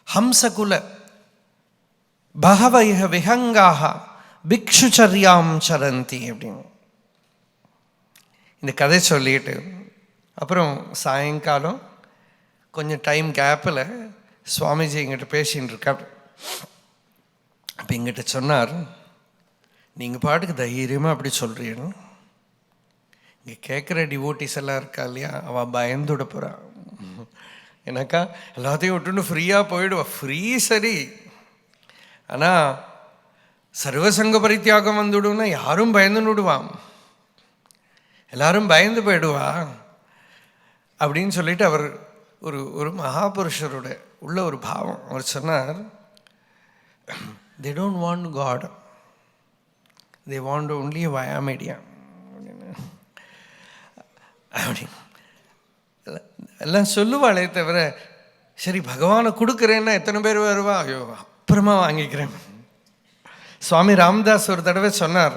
ஹம்சகுல பகவய விஹங்காக பிக்ஷுச்சரியாம் சரந்தி அப்படின்னு இந்த கதை சொல்லிட்டு அப்புறம் சாயங்காலம் கொஞ்சம் டைம் கேப்பில் சுவாமிஜி எங்கிட்ட பேசின்னு இருக்கா. அப்போ எங்கிட்ட சொன்னார், நீங்கள் பாட்டுக்கு தைரியமாக அப்படி சொல்கிறீன்னு, இங்கே கேட்குற டிவோட்டிஸ் எல்லாம் இருக்கா இல்லையா, அவள் பயந்துட போகிறா. எனக்கா எல்லாத்தையும் விட்டுன்னு ஃப்ரீயாக போயிடுவா. ஃப்ரீ சரி, ஆனால் சர்வசங்க பரித்தியாகம் வந்துவிடுன்னா யாரும் பயந்துன்னு விடுவான், எல்லாரும் பயந்து போயிடுவா அப்படின்னு சொல்லிட்டு அவர் ஒரு ஒரு மகாபுருஷரோட உள்ள ஒரு பாவம். அவர் சொன்னார், they don't want God, they want only a via media அப்படி எல்லாம் சொல்லுவாளே தவிர, சரி பகவானை கொடுக்குறேன்னா எத்தனை பேர் வருவா, ஐயோ அப்புறமா வாங்கிக்கிறேன். சுவாமி ராமதாஸ் ஒரு தடவை சொன்னார்,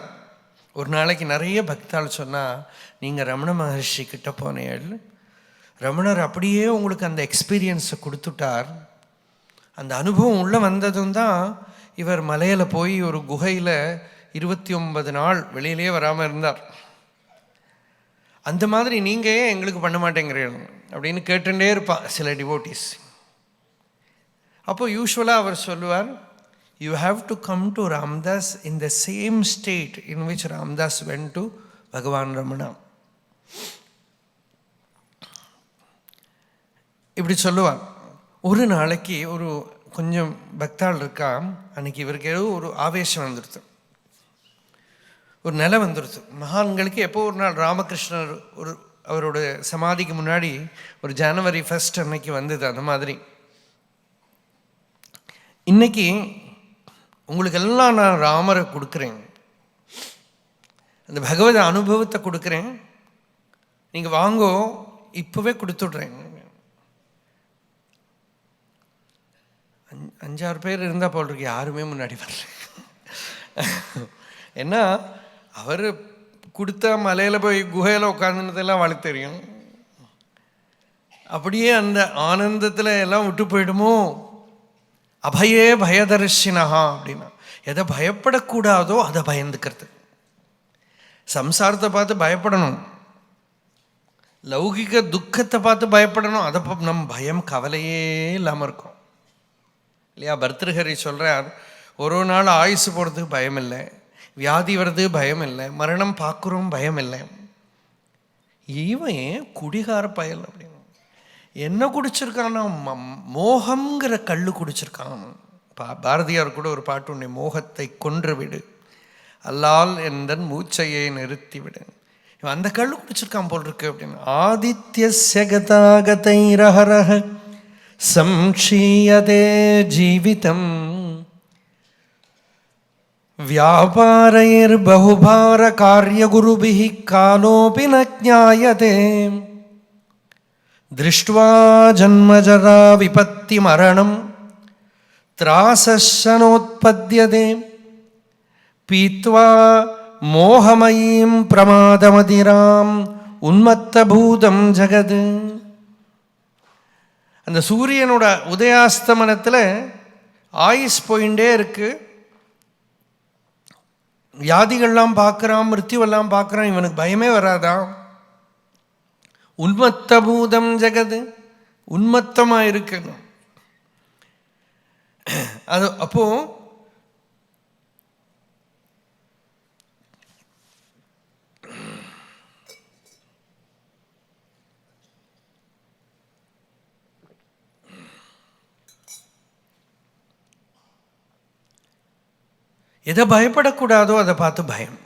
ஒரு நாளைக்கு நிறைய பக்தாள் சொன்னால், நீங்கள் ரமண மகர்ஷி கிட்ட போனேள், ரமணர் அப்படியே உங்களுக்கு அந்த எக்ஸ்பீரியன்ஸை கொடுத்துட்டார். அந்த அனுபவம் உள்ளே வந்ததும் தான் இவர் மலையில் போய் ஒரு குகையில் 29 நாள் வெளியிலே வராமல் இருந்தார். அந்த மாதிரி நீங்கள் ஏன் எங்களுக்கு பண்ண மாட்டேங்கிறீங்க அப்படின்னு கேட்டுட்டே இருப்பான் சில டிவோட்டிஸ். அப்போது யூஸ்வலாக அவர் சொல்லுவார், you have to come to Ramdas in the same state in which Ramdas went to பகவான் ரமணா. இப்படி சொல்லுவார். ஒரு நாளைக்கு ஒரு கொஞ்சம் பக்தாள் இருக்கா, அன்னைக்கு இவருக்கு ஏதோ ஒரு ஆவேசம் வந்துடுது, ஒரு நிலை வந்துடுது. மகான்களுக்கு எப்போ ஒரு நாள் ராமகிருஷ்ணர் ஒரு அவரோட சமாதிக்கு முன்னாடி ஒரு ஜனவரி 1 அன்னைக்கு வந்தது. அந்த மாதிரி இன்னைக்கு உங்களுக்கு எல்லாம் நான் ராமரை கொடுக்குறேன், அந்த பகவத அனுபவத்தை கொடுக்குறேன், நீங்கள் வாங்கோ, இப்போவே கொடுத்துட்றேன். 5-6 பேர் இருந்தால் போல் இருக்கு, யாருமே முன்னாடி வரல. ஏன்னா அவர் கொடுத்தா மலையில் போய் குகையில் உட்காந்துனதெல்லாம் அவளுக்கு தெரியும். அப்படியே அந்த ஆனந்தத்தில் எல்லாம் விட்டு போயிடுமோ. அபயே பயதர்ஷினஹா அப்படின்னா, எதை பயப்படக்கூடாதோ அதை பயந்துக்கிறது. சம்சாரத்தை பார்த்து பயப்படணும், லௌகிக துக்கத்தை பார்த்து பயப்படணும், அதை நம்ம பயம் கவலையே இல்லாமல் இருக்கும் இல்லையா. பர்தஹரி சொல்கிறார், ஒரு நாள் ஆயுசு போகிறதுக்கு பயம் இல்லை, வியாதி வர்றது பயம் இல்லை, மரணம் பார்க்குறோம் பயம் இல்லை. இவன் குடிகார பயல் அப்படின்னு என்ன குடிச்சிருக்கான்னா, மோகம்ங்கிற கல்லு குடிச்சிருக்கான். பாரதியார் கூட ஒரு பாட்டு உன்னை, மோகத்தை கொன்று விடு அல்லால் எந்தன் மூச்சையை நிறுத்தி விடு. இவன் அந்த கல்லு குடிச்சிருக்கான் போல் இருக்கு அப்படின்னு. ஆதித்யஸ்ய கதாகதைரஹரஹ சம்க்ஷீயதே ஜீவிதம் வியாபாரைர் பகுபார காரிய குருபிஹ காலோபி ந ஞாயதே திருஷ்ட்வா ஜன்மஜரா விபத்தி மரணம் த்ராசனோத்பத்யதே பீத்வா மோகமயீம் பிரமாதமதிராம் உன்மத்தபூதம் ஜகது. அந்த சூரியனோட உதயாஸ்தமனத்தில் ஆயுஸ் போயிண்டே இருக்கு, வியாதிகள்லாம் பார்க்குறான், மிருத்யுவெல்லாம் பார்க்குறான், இவனுக்கு பயமே வராதா? உன்மத்த பூதம் ஜெகது, உன்மத்தமாக இருக்கணும். அது அப்போ எதை பயப்படக்கூடாதோ அதை பார்த்து பயம்.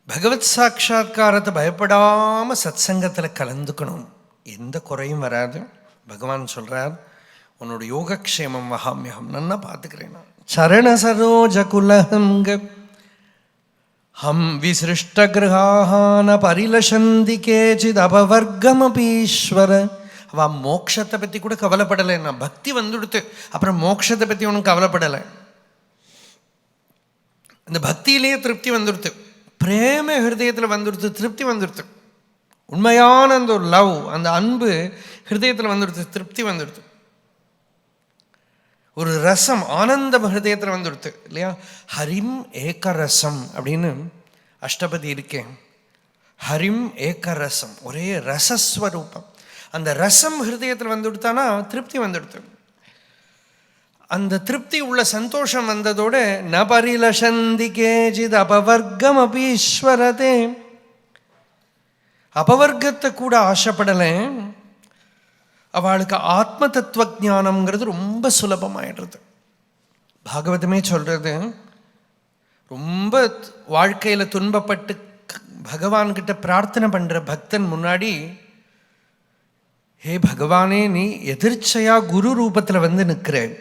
பகவத் சாட்சா்காரத்தை பயப்படாமல் சத் சங்கத்தில் கலந்துக்கணும், எந்த குறையும் வராது. பகவான் சொல்கிறார், உன்னோட யோகக்ஷேமம் வகாமியகம், நன்னா பார்த்துக்கிறேன். சரண சரோஜ குலஹங்க ஹம் விசிருஷ்ட கிரகான பரிலசந்தி கேச்சித் அபவர்க்கமபீஸ்வர. அவன் மோட்சத்தை பற்றி கூட கவலைப்படலை. நான் பக்தி வந்துடுத்து, அப்புறம் மோட்சத்தை பற்றி ஒன்றும் கவலைப்படலை. அந்த பக்தியிலேயே திருப்தி வந்துடுத்து, பிரேம ஹிருதயத்தில் வந்துடுத்து, திருப்தி வந்துடுத்து. உண்மையான அந்த ஒரு லவ், அந்த அன்பு ஹிருதயத்தில் வந்துடுத்து, திருப்தி வந்துடுத்து. ஒரு ரசம், ஆனந்தம் ஹிருதயத்தில் வந்துடுத்து இல்லையா? ஹரிம் ஏக ரசம் அப்படின்னு அஷ்டபதி இருக்கேன். ஹரிம் ஏக ரசம், ஒரே ரசஸ்வரூபம். அந்த ரசம் ஹிருதயத்தில் வந்துடுத்தானா திருப்தி வந்துடுத்து. அந்த திருப்தி உள்ள சந்தோஷம் வந்ததோட ந பரிலசந்தி கேச்சித் அபவர்க்கம் அபீஸ்வரதே. அபவர்க்கத்தை கூட ஆசைப்படலை. அவளுக்கு ஆத்ம தத்துவ ஞானம்ங்கிறது ரொம்ப சுலபமாயிடுறது. பாகவதமே சொல்கிறது, ரொம்ப வாழ்க்கையில் துன்பப்பட்டு பகவான்கிட்ட பிரார்த்தனை பண்ணுற பக்தன் முன்னாடி, ஹே பகவானே, நீ எதிர்ச்சையா குரு ரூபத்தில் வந்து நிற்கிறேன்.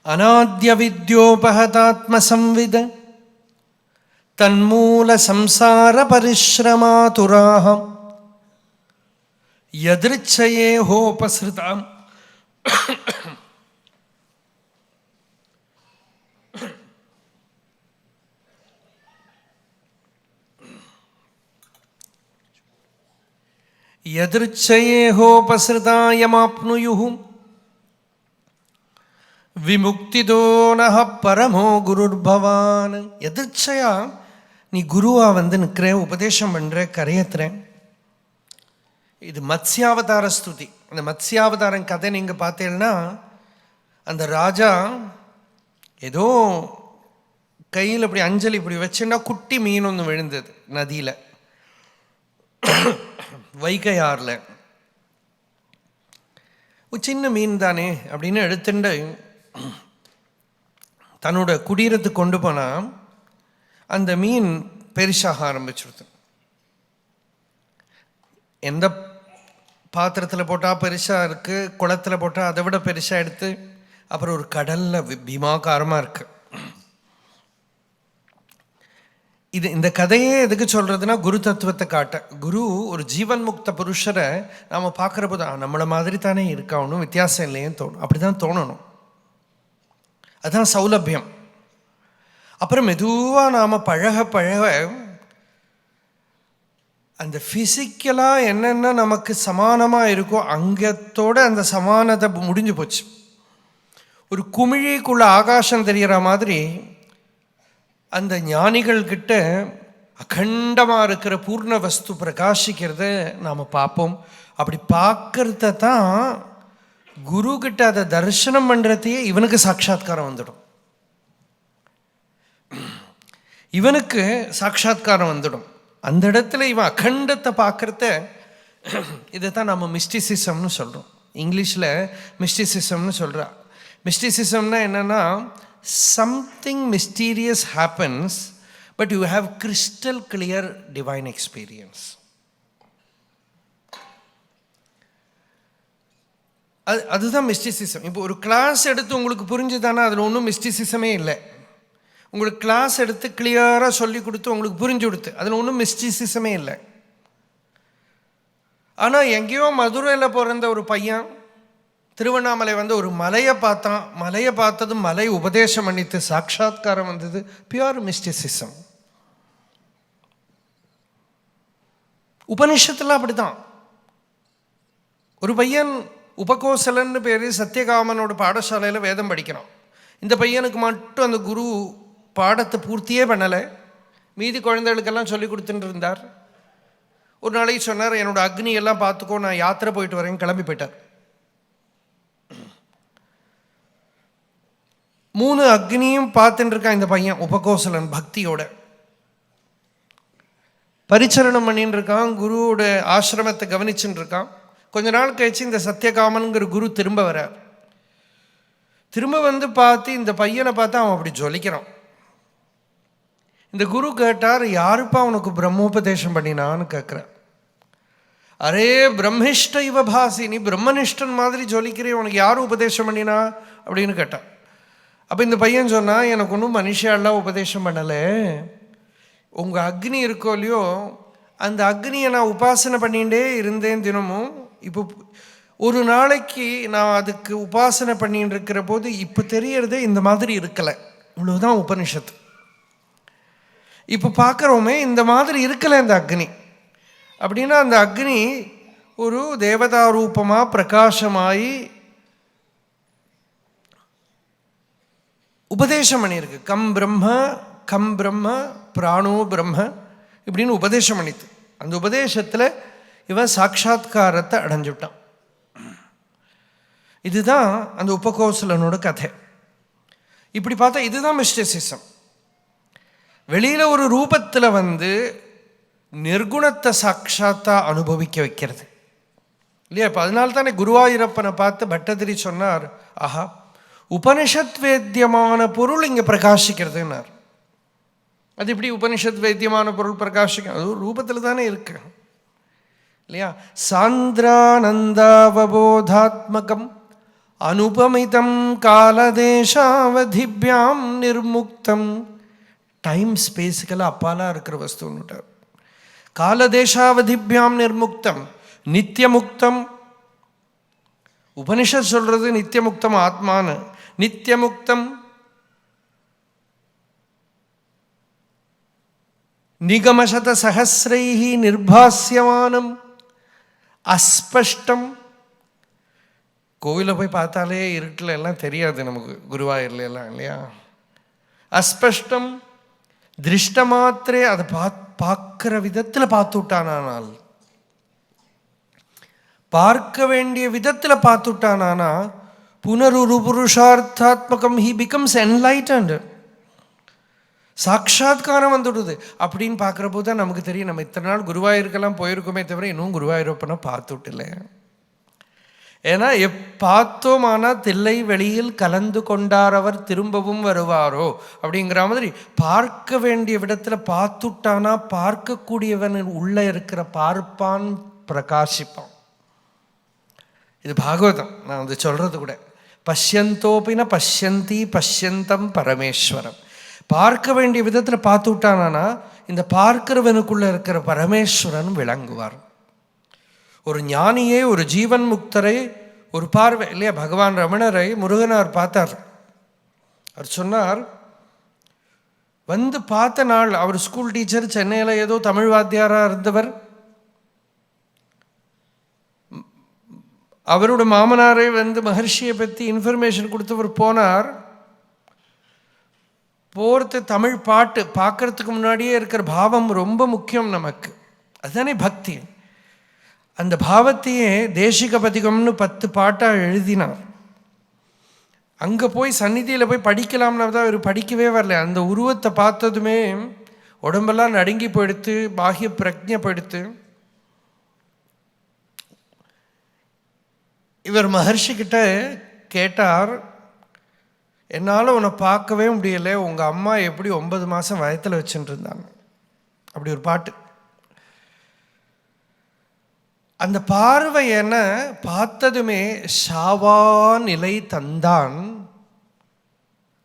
அநாத்ய வித்யோபகதாத்ம சம்வித தன்மூல சம்சார பரிஸ்ரமாதுராகம் யதிர்ச்சயே ஹோபஸ்ருதாம். யதிர்ச்சயே ஹோபஸ்ருதாயமாப்னுயுஹு விமுக்திதோ நஹ பரமோ குருர்பவான். எதிர்ச்சையா நீ குருவா வந்து நிற்கிற, உபதேசம் பண்ணுற, கரையத்துறேன். இது மத்ஸ்யாவதார ஸ்துதி. அந்த மத்ஸ்யாவதாரம் கதை நீங்கள் பார்த்தீங்கன்னா, அந்த ராஜா ஏதோ கையில் இப்படி அஞ்சலி இப்படி வச்சுன்னா குட்டி மீன் ஒன்று விழுந்தது நதியில், வைகையாறில். ஒரு சின்ன மீன் தானே அப்படின்னு எடுத்துட்டு தன்னோட குடீரத்துக்கு கொண்டு போனால் அந்த மீன் பெருசாக ஆரம்பிச்சிருது. எந்த பாத்திரத்தில் போட்டால் பெருசாக இருக்குது, குளத்தில் போட்டால் அதை விட பெருசாக எடுத்து அப்புறம் ஒரு கடலில் பீமாகாரமாக இருக்குது. இந்த கதையே எதுக்கு சொல்கிறதுனா, குரு தத்துவத்தை காட்ட. குரு ஒரு ஜீவன் முக்த புருஷரை நாம் பார்க்குற போது நம்மளை மாதிரி தானே இருக்கா, ஒன்றும் வித்தியாசம் இல்லையேன்னு தோணும். அப்படி தான் தோணணும், அதுதான் சௌலபியம். அப்புறம் மெதுவாக நாம் பழக பழக அந்த ஃபிசிக்கலாக என்னென்ன நமக்கு சமானமாக இருக்கோ அங்கத்தோட அந்த சமானத்தை முடிஞ்சு போச்சு. ஒரு குமிழிக்குள்ள ஆகாசம் தெரிகிற மாதிரி அந்த ஞானிகள்கிட்ட அகண்டமாக இருக்கிற பூர்ண வஸ்து பிரகாசிக்கிறத நாம் பார்ப்போம். அப்படி பார்க்கறத தான் குருக்கிட்ட அதை தரிசனம் பண்ணுறதையே இவனுக்கு சாட்சாத்காரம் வந்துடும். இவனுக்கு சாட்சாத்காரம் வந்துடும். அந்த இடத்துல இவன் அகண்டத்தை பார்க்குறத, இதை தான் நம்ம மிஸ்டிசிசம்னு சொல்கிறோம். இங்கிலீஷில் மிஸ்டிசிசம்னு சொல்கிறா. மிஸ்டிசிசம்னா என்னென்னா, something mysterious happens but you have crystal clear divine experience. அதுதான் மிஸ்டிசிசம். இப்போ ஒரு கிளாஸ் எடுத்து உங்களுக்கு புரிஞ்சுதானா அதில் ஒன்றும் மிஸ்டிசிசமே இல்லை. உங்களுக்கு கிளாஸ் எடுத்து கிளியராக சொல்லி கொடுத்து உங்களுக்கு புரிஞ்சு கொடுத்து அதில் ஒன்றும் மிஸ்டிசிசமே இல்லை. ஆனால் எங்கேயோ மதுரையில் பிறந்த ஒரு பையன் திருவண்ணாமலை வந்து ஒரு மலையை பார்த்தான். மலையை பார்த்ததும் மலை உபதேசம் பண்ணித்து சாட்சாத்காரம் வந்தது. Pure mysticism. உபனிஷத்துல அப்படிதான். ஒரு பையன் உபகோசலன்னு பேர், சத்தியகாமனோட பாடசாலையில் வேதம் படிக்கிறான். இந்த பையனுக்கு மட்டும் அந்த குரு பாடத்தை பூர்த்தியே பண்ணலை. மீதி குழந்தைகளுக்கெல்லாம் சொல்லி கொடுத்துட்டு இருந்தார். ஒரு நாளைக்கு சொன்னார், என்னோடய அக்னியெல்லாம் பார்த்துக்கோ, நான் யாத்திரை போயிட்டு வரேன்னு கிளம்பி போயிட்டார். 3 அக்னியும் பார்த்துட்டு இருக்கான் இந்த பையன். உபகோசலன் பக்தியோட பரிச்சரணம் பண்ணின்னு இருக்கான், குருவோட ஆசிரமத்தை கவனிச்சுட்டு இருக்கான். கொஞ்ச நாள் கழிச்சு இந்த சத்தியகாமனுங்கிற குரு திரும்ப வரார். திரும்ப வந்து பார்த்து இந்த பையனை பார்த்து அவன் அப்படி ஜொலிக்கிறான். இந்த குரு கேட்டார், யாருப்பா உனக்கு பிரம்மோபதேசம் பண்ணினான்னு கேட்குறார். அரே பிரம்மிஷ்ட இவ பாசி, நீ பிரம்மனிஷ்டன் மாதிரி ஜொலிக்கிறே, உனக்கு யார் உபதேசம் பண்ணினா அப்படின்னு கேட்டான். அப்போ இந்த பையன் சொன்னால், எனக்கு ஒன்றும் மனுஷாலாம் உபதேசம் பண்ணலை, உங்கள் அக்னி இருக்கோ இல்லையோ அந்த அக்னியை நான் உபாசனை பண்ணிகிட்டே இருந்தேன் தினமும். இப்போ ஒரு நாளைக்கு நான் அதுக்கு உபாசனை பண்ணிட்டு இருக்கிற போது இப்போ தெரியறதே இந்த மாதிரி இருக்கலை, இவ்வளோதான் உபனிஷத்து. இப்போ பார்க்குறோமே இந்த மாதிரி இருக்கலை இந்த அக்னி. அப்படின்னா அந்த அக்னி ஒரு தேவதா ரூபமாக பிரகாசமாகி உபதேசம் பண்ணியிருக்கு. கம் பிரம்ம பிராணோ பிரம்ம இப்படின்னு உபதேசம் பண்ணித்து. அந்த உபதேசத்தில் இவன் சாட்சாத்காரத்தை அடைஞ்சுட்டான். இதுதான் அந்த உபகோசலனோட கதை. இப்படி பார்த்தா இதுதான் மிஸ்டிசிசம். வெளியில் ஒரு ரூபத்தில் வந்து நிர்குணத்தை சாட்சாத்தா அனுபவிக்க வைக்கிறது இல்லையா? இப்போ அதனால தானே குருவாயூரப்பனை பார்த்து பட்டதிரி சொன்னார், ஆஹா உபனிஷத் வேத்தியமான பொருள் இங்கே பிரகாசிக்கிறதுன்னார். அது எப்படி உபனிஷத் வேத்தியமான பொருள் பிரகாசிக்கும்? அது ஒரு ரூபத்தில் தானே இருக்கு இல்லையா? சாந்திரானந்தாவபோதாத்மகம் அனுபமிதம் காலதேசாவதிபியாம் நிர்முக்தம். டைம் ஸ்பேஸுக்கெல்லாம் அப்பாலாக இருக்கிற வஸ்துன்னுட்டார். காலதேசாவதிபியாம் நிர்முக்தம் நித்தியமுக்தம். உபனிஷத் சொல்றது நித்தியமுக்தம் ஆத்மானு. நித்தியமுக்தம் நிகமசத சஹஸ்ரைஹி நிர்பாஸ்யமானம் அஸ்பஷ்டம். கோவிலில் போய் பார்த்தாலே இருட்டில் எல்லாம் தெரியாது நமக்கு, குருவாயூர்ல எல்லாம் இல்லையா? அஸ்பஷ்டம் திருஷ்ட மாத்திரே, அதை பார்க்கிற விதத்தில் பார்த்து விட்டானால், பார்க்க வேண்டிய விதத்தில் பார்த்துட்டானா புனருரு புருஷார்த்தாத்மகம் ஹி பிகம்ஸ் என்லைட்டன்ட். சாட்சாத்காரம் வந்துடுது. அப்படின்னு பார்க்குற போது தான் நமக்கு தெரியும், நம்ம இத்தனை நாள் குருவாயூருக்கெல்லாம் போயிருக்கோமே தவிர இன்னும் குருவாயூரப்பனை பார்த்துட்டில்லை. ஏன்னா பார்த்தோமானா தில்லை வெளியில் கலந்து கொண்டார் அவர் திரும்பவும் வருவாரோ அப்படிங்கிற மாதிரி பார்க்க வேண்டிய விடத்தில் பார்த்துட்டானா பார்க்கக்கூடியவன் உள்ளே இருக்கிற பார்ப்பான் பிரகாசிப்பான். இது பாகவதம். நான் வந்து சொல்கிறது கூட பஷ்யந்தோப்பின பஷ்யந்தி பஷ்யந்தம் பரமேஸ்வரம். பார்க்க வேண்டிய விதத்தில் பார்த்து விட்டானா இந்த பார்க்கிறவனுக்குள்ளே இருக்கிற பரமேஸ்வரன் விளங்குவார். ஒரு ஞானியே, ஒரு ஜீவன் முக்தரை ஒரு பார்வை இல்லையா? பகவான் ரமணரை முருகனார் பார்த்தார். அவர் சொன்னார், வந்து பார்த்த நாள், அவர் ஸ்கூல் டீச்சர், சென்னையில் ஏதோ தமிழ் வாத்தியாராக இருந்தவர். அவரோட மாமனாரை வந்து மகர்ஷியை பற்றி இன்ஃபர்மேஷன் கொடுத்தவர் போனார். போகிறது தமிழ் பாட்டு பார்க்கறதுக்கு முன்னாடியே இருக்கிற பாவம் ரொம்ப முக்கியம் நமக்கு. அதுதானே பக்தி. அந்த பாவத்தையே தேசிக பதிகம்னு 10 பாட்டாக எழுதினார். அங்கே போய் சந்நிதியில் போய் படிக்கலாம்னா தான் அவர் படிக்கவே வரல. அந்த உருவத்தை பார்த்ததுமே உடம்பெல்லாம் நடுங்கி போயிடுத்து, பாகிய பிரஜை போயிடுத்து. இவர் மகர்ஷிக்கிட்ட கேட்டார், என்னால் உன்னை பார்க்கவே முடியலை, உங்கள் அம்மா எப்படி 9 மாதம் வயத்தில் வச்சுட்டு இருந்தாங்க. அப்படி ஒரு பாட்டு. அந்த பார்வை என்ன பார்த்ததுமே ஷாவா நிலை தந்தான்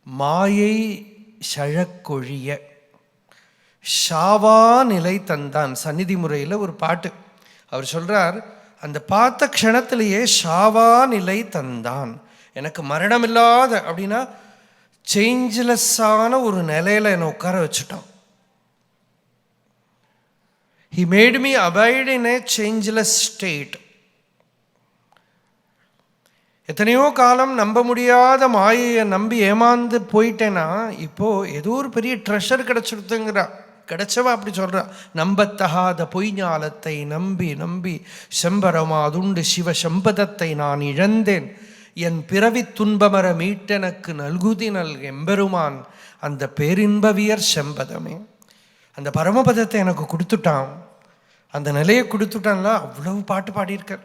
மாயை ஷழக்கொழிய. ஷாவா நிலை தந்தான் சந்நிதி முறையில் ஒரு பாட்டு. அவர் சொல்கிறார், அந்த பார்த்த க்ஷணத்திலேயே ஷாவா நிலை தந்தான், எனக்கு மரணம் இல்லாத அப்படின்னா சேஞ்ச்லெஸ்ஸான ஒரு நிலையில் என்னை உட்கார வச்சுட்டான். He made me abide in a changeless state. எத்தனையோ காலம் நம்ப முடியாத மாயையை நம்பி ஏமாந்து போயிட்டேன்னா இப்போது ஏதோ ஒரு பெரிய ட்ரெஷர் கிடச்சிடுத்துங்கிறா. கிடைச்சவா அப்படி சொல்கிறா, நம்பத்தகாத பொய் ஞாலத்தை நம்பி நம்பி செம்பரமா அதுண்டு சிவ சம்பதத்தை நான் இழந்தேன், என் பிறவி துன்பமர மீட்டெனக்கு நல்குதினல் எம்பெருமான் அந்த பேரின்பவியர் செம்பதமே. அந்த பரமபதத்தை எனக்கு கொடுத்துட்டான், அந்த நிலையை கொடுத்துட்டான்ல. அவ்வளவு பாட்டு பாடியிருக்கார்.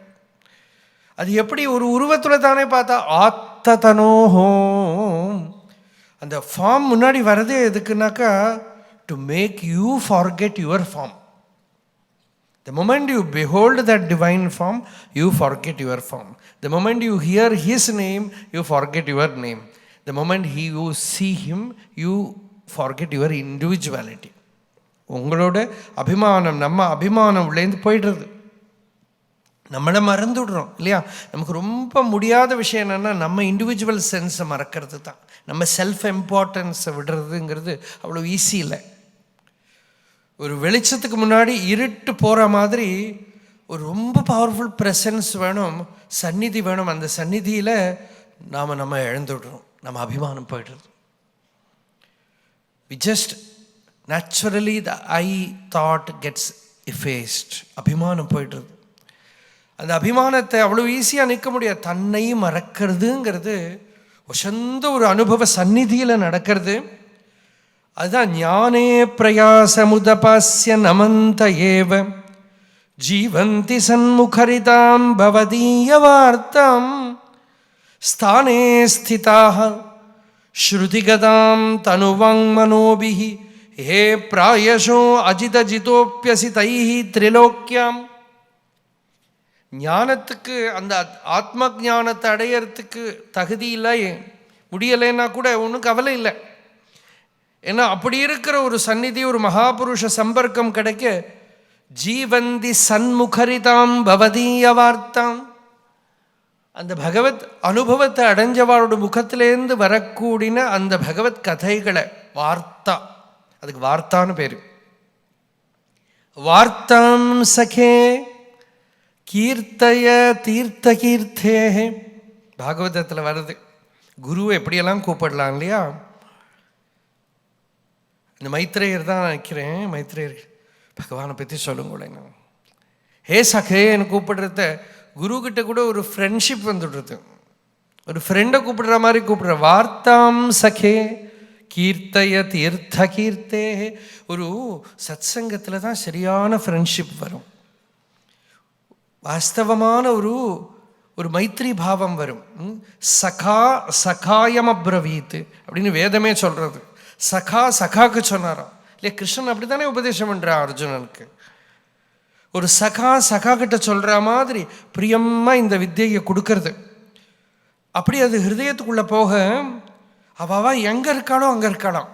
அது எப்படி ஒரு உருவத்தில் தானே பார்த்தா ஆத்தனோஹோம். அந்த ஃபார்ம் முன்னாடி வரதே எதுக்குனாக்கா to make you forget your form. The moment you behold that divine form, you forget your form. The moment you hear his name, you forget your name. The moment you see him, you forget your individuality. உங்களோட அபிமானம், நம்ம அபிமானம் உள்ளேந்து போயிடுறது, நம்மளை மறந்துவிடுறோம் இல்லையா. நமக்கு ரொம்ப முடியாத விஷயம் என்னென்னா நம்ம இண்டிவிஜுவல் சென்ஸை மறக்கிறது தான். நம்ம செல்ஃப் இம்பார்ட்டன்ஸை விடுறதுங்கிறது அவ்வளோ ஈஸி இல்லை. ஒரு வெளிச்சத்துக்கு முன்னாடி இருட்டு போகிற மாதிரி ஒரு ரொம்ப பவர்ஃபுல் ப்ரெசன்ஸ் வேணும், சந்நிதி வேணும். அந்த சந்நிதியில் நம்ம இழந்துடுறோம், நம்ம அபிமானம் போய்டுறது. We just naturally the I thought gets effaced. அபிமானம் போய்டுறது. அந்த அபிமானத்தை அவ்வளோ ஈஸியாக நிற்க முடியாது. தன்னை மறக்கிறதுங்கிறது சொந்த ஒரு அனுபவ சந்நிதியில் நடக்கிறது. அதுதான் ஞானே பிரயாசமுதபாஸ்ய நமந்த ஏவ ஜீவந்தி சன்முகரிதாம் பவதீய வார்த்தாம் ஸ்தானே ஸ்திதாக ஸ்ருதிகதாம் தனுவாங் மனோபிஹி ஹே பிராயசோ அஜிதஜிதோப்யசி தைஹி திரிலோக்கியாம். ஞானத்துக்கு, அந்த ஆத்ம ஞானத்தை அடையிறதுக்கு தகுதி இல்லை, முடியலைன்னா கூட ஒன்றும் கவலை இல்லை. ஏன்னா அப்படி இருக்கிற ஒரு சந்நிதி, ஒரு மகாபுருஷ சம்பர்க்கம் கிடைக்க ஜீவந்தி சன்முகரிதாம் பவதீய வார்த்தாம். அந்த பகவத் அனுபவத்தை அடைஞ்சவாளோட முகத்திலேருந்து வரக்கூடின அந்த பகவத் கதைகளை வார்த்தா, அதுக்கு வார்த்தான்னு பேர். வார்த்தாம் சகே கீர்த்தய தீர்த்த கீர்த்தே. பாகவதத்தில் வருது. குருவை எப்படியெல்லாம் கூப்பிடலாம் இல்லையா. இந்த மைத்ரேயர் தான் நினைக்கிறேன், மைத்ரேயர் பகவானை பற்றி சொல்லுங்களேங்க. ஹே சகேன்னு கூப்பிடுறத குருக்கிட்ட கூட ஒரு ஃப்ரெண்ட்ஷிப் வந்துடுறது. ஒரு ஃப்ரெண்டை கூப்பிடுற மாதிரி கூப்பிடுற. வார்த்தாம் சகே கீர்த்தய தீர்த்த கீர்த்தே. ஒரு சத்சங்கத்தில் தான் சரியான ஃப்ரெண்ட்ஷிப் வரும். வாஸ்தவமான ஒரு மைத்ரி பாவம் வரும். சகா சகாயம் அப்ரவீத் அப்படின்னு வேதமே சொல்கிறது. சகா சகாக்கு சொன்னாராம் இல்லையா. கிருஷ்ணன் அப்படி தானே உபதேசம் பண்ணுறான் அர்ஜுனனுக்கு. ஒரு சகா சகா கிட்ட சொல்கிற மாதிரி பிரியமாக இந்த வித்தியை கொடுக்கறது. அப்படி அது ஹிருதயத்துக்குள்ளே போக அவ எங்கே இருக்காளோ அங்கே இருக்காளாம்.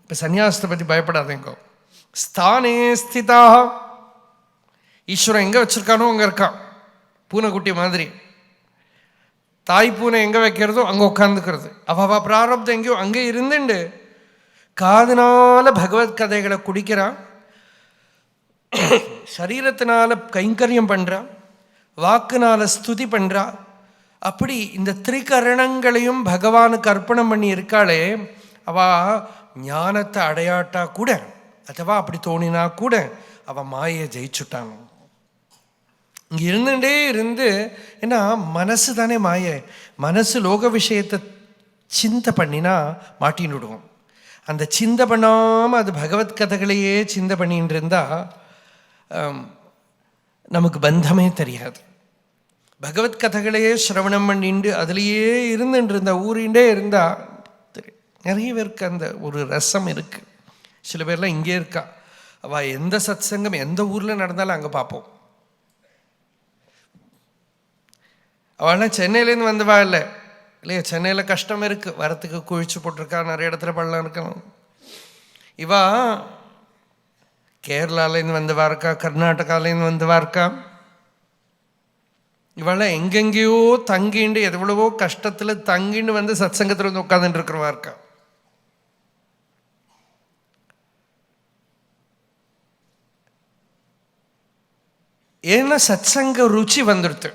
இப்போ சன்னியாசத்தை பற்றி பயப்படாதேங்கோ. ஸ்தானே ஸ்திதா. ஈஸ்வரன் எங்கே வச்சுருக்கானோ அங்கே இருக்கான். பூனைக்குட்டி மாதிரி தாய் பூனை எங்கே வைக்கிறதோ அங்கே உட்காந்துக்கிறது. அவ பிராரப்தம் எங்கேயோ அங்கே இருந்துண்டு காதுனால பகவத் கதைகளை குடிக்கிறான், சரீரத்தினால கைங்கரியம் பண்ணுறான், வாக்குனால ஸ்துதி பண்ணுறா. அப்படி இந்த திரிகரணங்களையும் பகவானுக்கு அர்ப்பணம் பண்ணி இருக்காளே, அவள் ஞானத்தை அடையாட்டா கூட, அதுவா அப்படி தோணினா கூட அவள் மாயை ஜெயிச்சுட்டான். இங்கே இருந்துகிட்டே இருந்து, ஏன்னா மனசு தானே மாயை. மனசு லோக விஷயத்தை சிந்தை பண்ணினா மாட்டின்னு விடுவோம். அந்த சிந்தை பண்ணாமல் அது பகவத் கதைகளையே சிந்தை பண்ணின்னு இருந்தால் நமக்கு பந்தமே தெரியாது. பகவத் கதைகளையே சிரவணம் பண்ணிண்டு அதுலேயே இருந்துட்டு இருந்தா, ஊறிண்டே இருந்தால் நிறைய பேருக்கு அந்த ஒரு ரசம் இருக்குது. சில பேர்லாம் இங்கே இருக்கா, அவள் எந்த சத்சங்கம் எந்த ஊரில் நடந்தாலும் அங்கே பார்ப்போம். அவள்லாம் சென்னையிலேருந்து வந்தவா இல்லை இல்லையா. சென்னையில் கஷ்டம் இருக்குது, வரத்துக்கு குழிச்சு போட்டிருக்கா, நிறைய இடத்துல பள்ளம் இருக்கணும். இவா கேரளாலேருந்து வந்தவா இருக்கா, கர்நாடகாலேருந்து வந்தவா இருக்கா. இவெல்லாம் எங்கெங்கேயோ தங்கிண்டு எவ்வளவோ கஷ்டத்தில் தங்கிண்டு வந்து சத்சங்கத்தில் வந்து உட்காந்துட்டு இருக்கிறவா இருக்கா. ஏன்னா சத்சங்க ருச்சி வந்துடுது.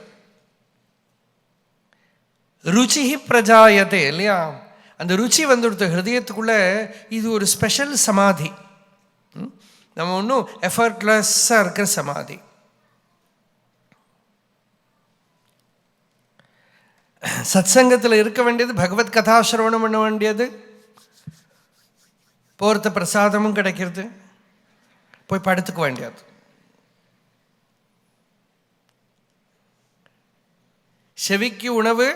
ருச்சி பிரஜாயத்தே இல்லையா? அந்த ருச்சி வந்துடுத்த ஹிருதயத்துக்குள்ள, இது ஒரு ஸ்பெஷல் சமாதி. நம்ம ஒன்றும் எஃபர்ட்லெஸ்ஸாக இருக்கிற சமாதி. சத்சங்கத்தில் இருக்க வேண்டியது, பகவத் கதாசிரவணம் பண்ண வேண்டியது, போகிறத பிரசாதமும் கிடைக்கிறது, போய் படுத்துக்க வேண்டியது. செவிக்கு உணவு,